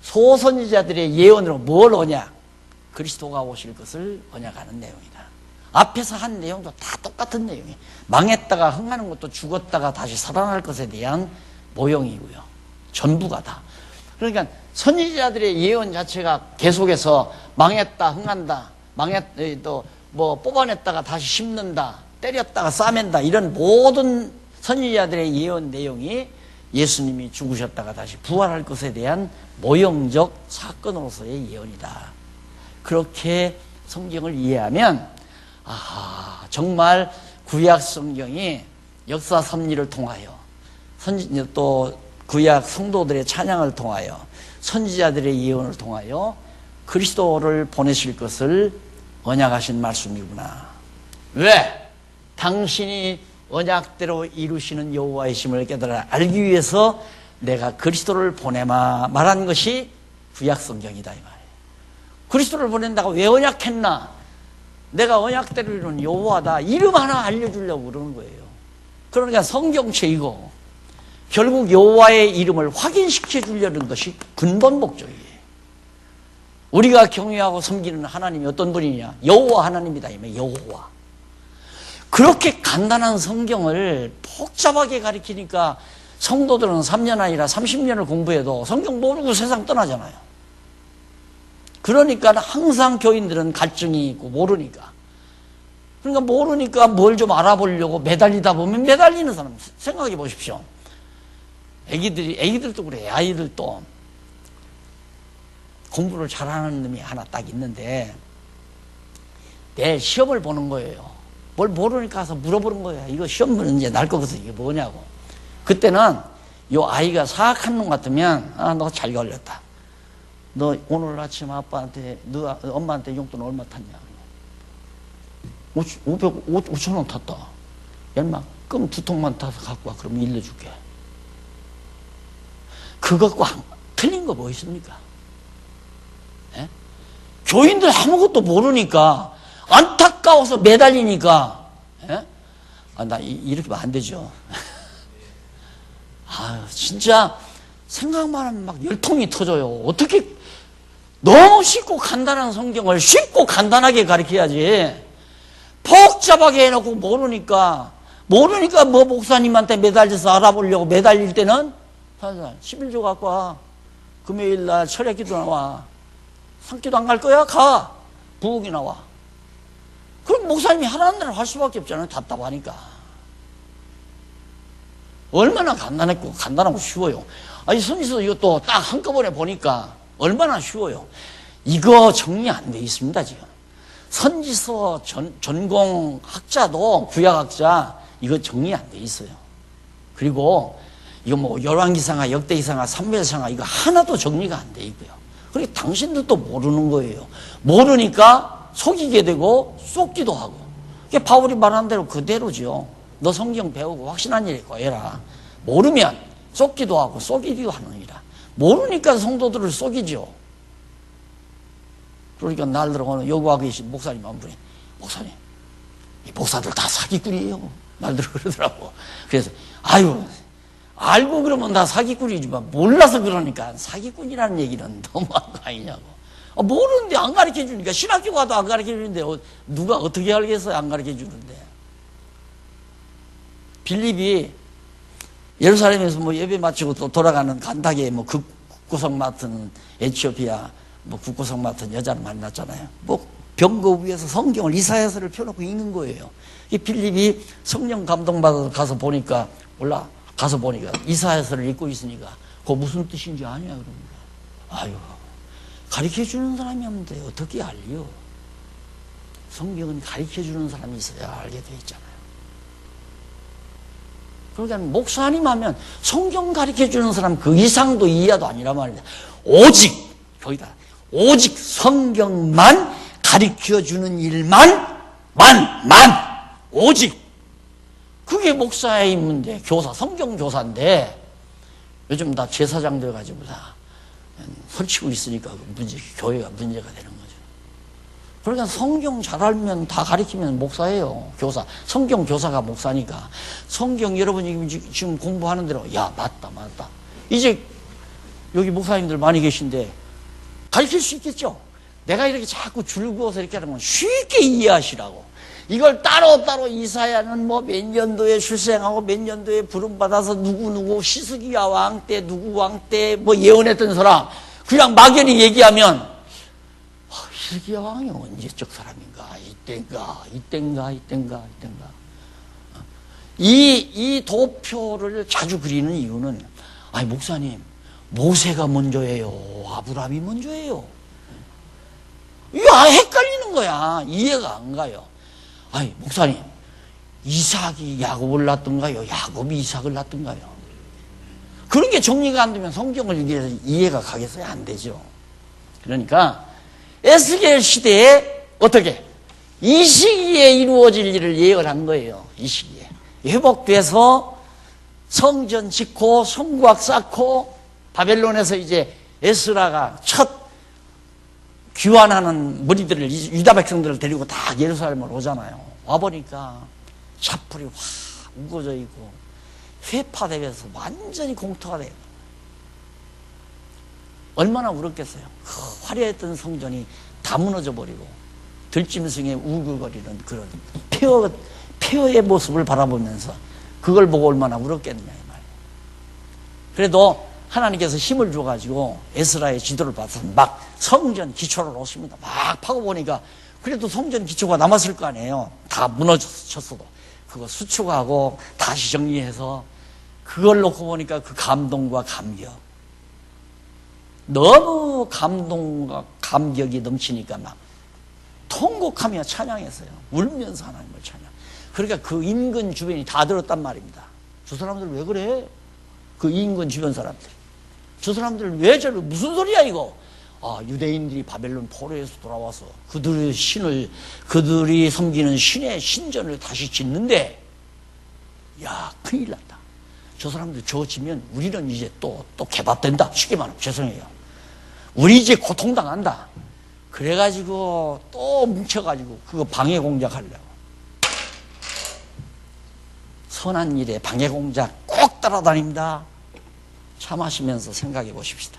소선지자들의 예언으로 뭘 오냐? 그리스도가 오실 것을 언약하는 내용이다. 앞에서 한 내용도 다 똑같은 내용이에요. 망했다가 흥하는 것도 죽었다가 다시 살아날 것에 대한 모형이고요. 전부가 다. 그러니까 선지자들의 예언 자체가 계속해서 망했다, 흥한다, 또 뭐 뽑아냈다가 다시 심는다, 때렸다가 싸맨다, 이런 모든 선지자들의 예언 내용이 예수님이 죽으셨다가 다시 부활할 것에 대한 모형적 사건으로서의 예언이다. 그렇게 성경을 이해하면 정말 구약 성경이 역사 섭리를 통하여 또 구약 성도들의 찬양을 통하여 선지자들의 예언을 통하여 그리스도를 보내실 것을 언약하신 말씀이구나. 왜? 당신이 언약대로 이루시는 여호와의 심을 깨달아 알기 위해서 내가 그리스도를 보내마 말한 것이 구약 성경이다 이 말이에요. 그리스도를 보낸다고 왜 언약했나? 내가 언약대로 이루는 여호와다. 이름 하나 알려주려고 그러는 거예요. 그러니까 성경책이고 결국 여호와의 이름을 확인시켜 주려는 것이 근본 목적이에요. 우리가 경외하고 섬기는 하나님이 어떤 분이냐? 여호와 하나님이다. 여호와. 그렇게 간단한 성경을 복잡하게 가르치니까 성도들은 3년 아니라 30년을 공부해도 성경 모르고 세상 떠나잖아요. 그러니까 항상 교인들은 갈증이 있고 모르니까. 그러니까 모르니까 뭘 좀 알아보려고 매달리다 보면 매달리는 사람 생각해 보십시오. 애기들도 그래. 아이들도 공부를 잘하는 놈이 하나 딱 있는데 내일 시험을 보는 거예요. 뭘 모르니까 가서 물어보는 거야. 이거 시험 문제 날 것 같아서 이게 뭐냐고. 그때는 요 아이가 사악한 놈 같으면 너 잘 걸렸다. 너 오늘 아침 아빠한테 너 엄마한테 용돈 얼마 탔냐? 5,000원 탔다. 얼마? 그럼 2통만 타서 갖고 와. 그럼 일러줄게. 그것과 틀린 거 뭐 있습니까? 예? 교인들 아무것도 모르니까 안타까워서 매달리니까 예? 나 이렇게 하면 안 되죠. 진짜 생각만 하면 막 열통이 터져요. 어떻게 너무 쉽고 간단한 성경을 쉽고 간단하게 가르쳐야지 복잡하게 해놓고 모르니까 뭐 목사님한테 매달려서 알아보려고 매달릴 때는 11조 갖고 와. 금요일날 철야기도 나와. 산기도 안 갈 거야? 가. 부엌이 나와. 그럼 목사님이 하라는 대로 할 수밖에 없잖아요. 답답하니까. 얼마나 간단하고 쉬워요. 이 선지서 이것도 딱 한꺼번에 보니까 얼마나 쉬워요. 이거 정리 안 돼 있습니다, 지금. 선지서 전공 학자도, 구약학자, 이거 정리 안 돼 있어요. 그리고 이거 뭐 열왕기상하, 역대기상하, 사무엘상하 이거 하나도 정리가 안 돼 있고요. 그러니까 당신들도 모르는 거예요. 모르니까 속이게 되고 쏟기도 하고. 그게 바울이 말한 대로 그대로죠. 너 성경 배우고 확신한 일 있고 해라. 모르면 쏟기도 하고 속이기도 하느니라. 모르니까 성도들을 속이죠. 그러니까 날 들어가는 여기 와 계신 목사님 한 분이 목사님, 이 목사들 다 사기꾼이에요. 날 들어 그러더라고. 그래서 알고 그러면 다 사기꾼이지만 몰라서 그러니까 사기꾼이라는 얘기는 너무한 거 아니냐고. 모르는데 안 가르쳐 주니까 신학교 가도 안 가르쳐 주는데 누가 어떻게 알겠어요? 안 가르쳐 주는데. 빌립이 예루살렘에서 뭐 예배 마치고 또 돌아가는 간다게 뭐 국구석 맡은 에티오피아 뭐 국구석 맡은 여자를 만났잖아요. 뭐 병거 위에서 성경을 이사야서를 펴놓고 읽는 거예요. 이 빌립이 성령 감동받아서 가서 보니까 이사야서를 읽고 있으니까 그거 무슨 뜻인지 아냐 그럽니다. 가르쳐주는 사람이 없는데 어떻게 알려? 성경은 가르쳐주는 사람이 있어야 알게 돼 있잖아요. 그러니까 목사님 하면 성경 가르쳐주는 사람 그 이상도 이하도 아니란 말이야. 오직 성경만 가르쳐주는 일만 오직 그게 목사의 임무인데 성경 교사인데 요즘 다 제사장들 가지고 다 설치고 있으니까 교회가 문제가 되는 거죠. 그러니까 성경 잘 알면 다 가르치면 목사예요. 교사. 성경 교사가 목사니까. 성경 여러분이 지금 공부하는 대로 맞다. 이제 여기 목사님들 많이 계신데 가르칠 수 있겠죠? 내가 이렇게 자꾸 줄그어서 이렇게 하면 쉽게 이해하시라고. 이걸 따로 이사야는 뭐 몇 년도에 출생하고 몇 년도에 부름받아서 누구 시스기야 왕 때 누구 왕 때 뭐 예언했던 사람 그냥 막연히 얘기하면 시스기야 왕이 언제적 사람인가 이땐가 이 도표를 자주 그리는 이유는 아니, 목사님, 모세가 먼저예요? 아브라함이 먼저예요? 이거 헷갈리는 거야. 이해가 안 가요. 아니, 목사님, 이삭이 야곱을 낳던가요? 야곱이 이삭을 낳던가요? 그런 게 정리가 안 되면 성경을 이해가 가겠어요? 안 되죠. 그러니까 에스겔 시대에 어떻게 이 시기에 이루어질 일을 예언한 거예요. 이 시기에 회복돼서 성전 짓고 성곽 쌓고 바벨론에서 이제 에스라가 첫 귀환하는 무리들을, 유다 백성들을 데리고 다 예루살렘으로 오잖아요. 와보니까 촛불이 확 우거져 있고 회파되면서 완전히 공터가 돼요. 얼마나 울었겠어요. 화려했던 성전이 다 무너져 버리고 들짐승에 우글거리는 그런 폐허의 모습을 바라보면서 그걸 보고 얼마나 울었겠느냐 이 말이에요. 그래도 하나님께서 힘을 줘가지고 에스라의 지도를 받아서 막 성전 기초를 놓습니다. 막 파고 보니까 그래도 성전 기초가 남았을 거 아니에요. 다 무너졌어도 그거 수축하고 다시 정리해서 그걸 놓고 보니까 그 감동과 감격, 너무 감동과 감격이 넘치니까 막 통곡하며 찬양했어요. 울면서 하나님을 찬양. 그러니까 그 인근 주변이 다 들었단 말입니다. 저 사람들 왜 그래? 그 인근 주변 사람들, 저 사람들 왜 저래? 무슨 소리야 이거? 아, 유대인들이 바벨론 포로에서 돌아와서 그들이 섬기는 신의 신전을 다시 짓는데, 야, 큰일 났다. 저 사람들 저거 지면 우리는 이제 또 개밥된다. 쉽게 말하면 죄송해요. 우리 이제 고통당한다. 그래가지고 또 뭉쳐가지고 그거 방해 공작하려고. 선한 일에 방해 공작 꼭 따라다닙니다. 참으시면서 생각해 보십시다.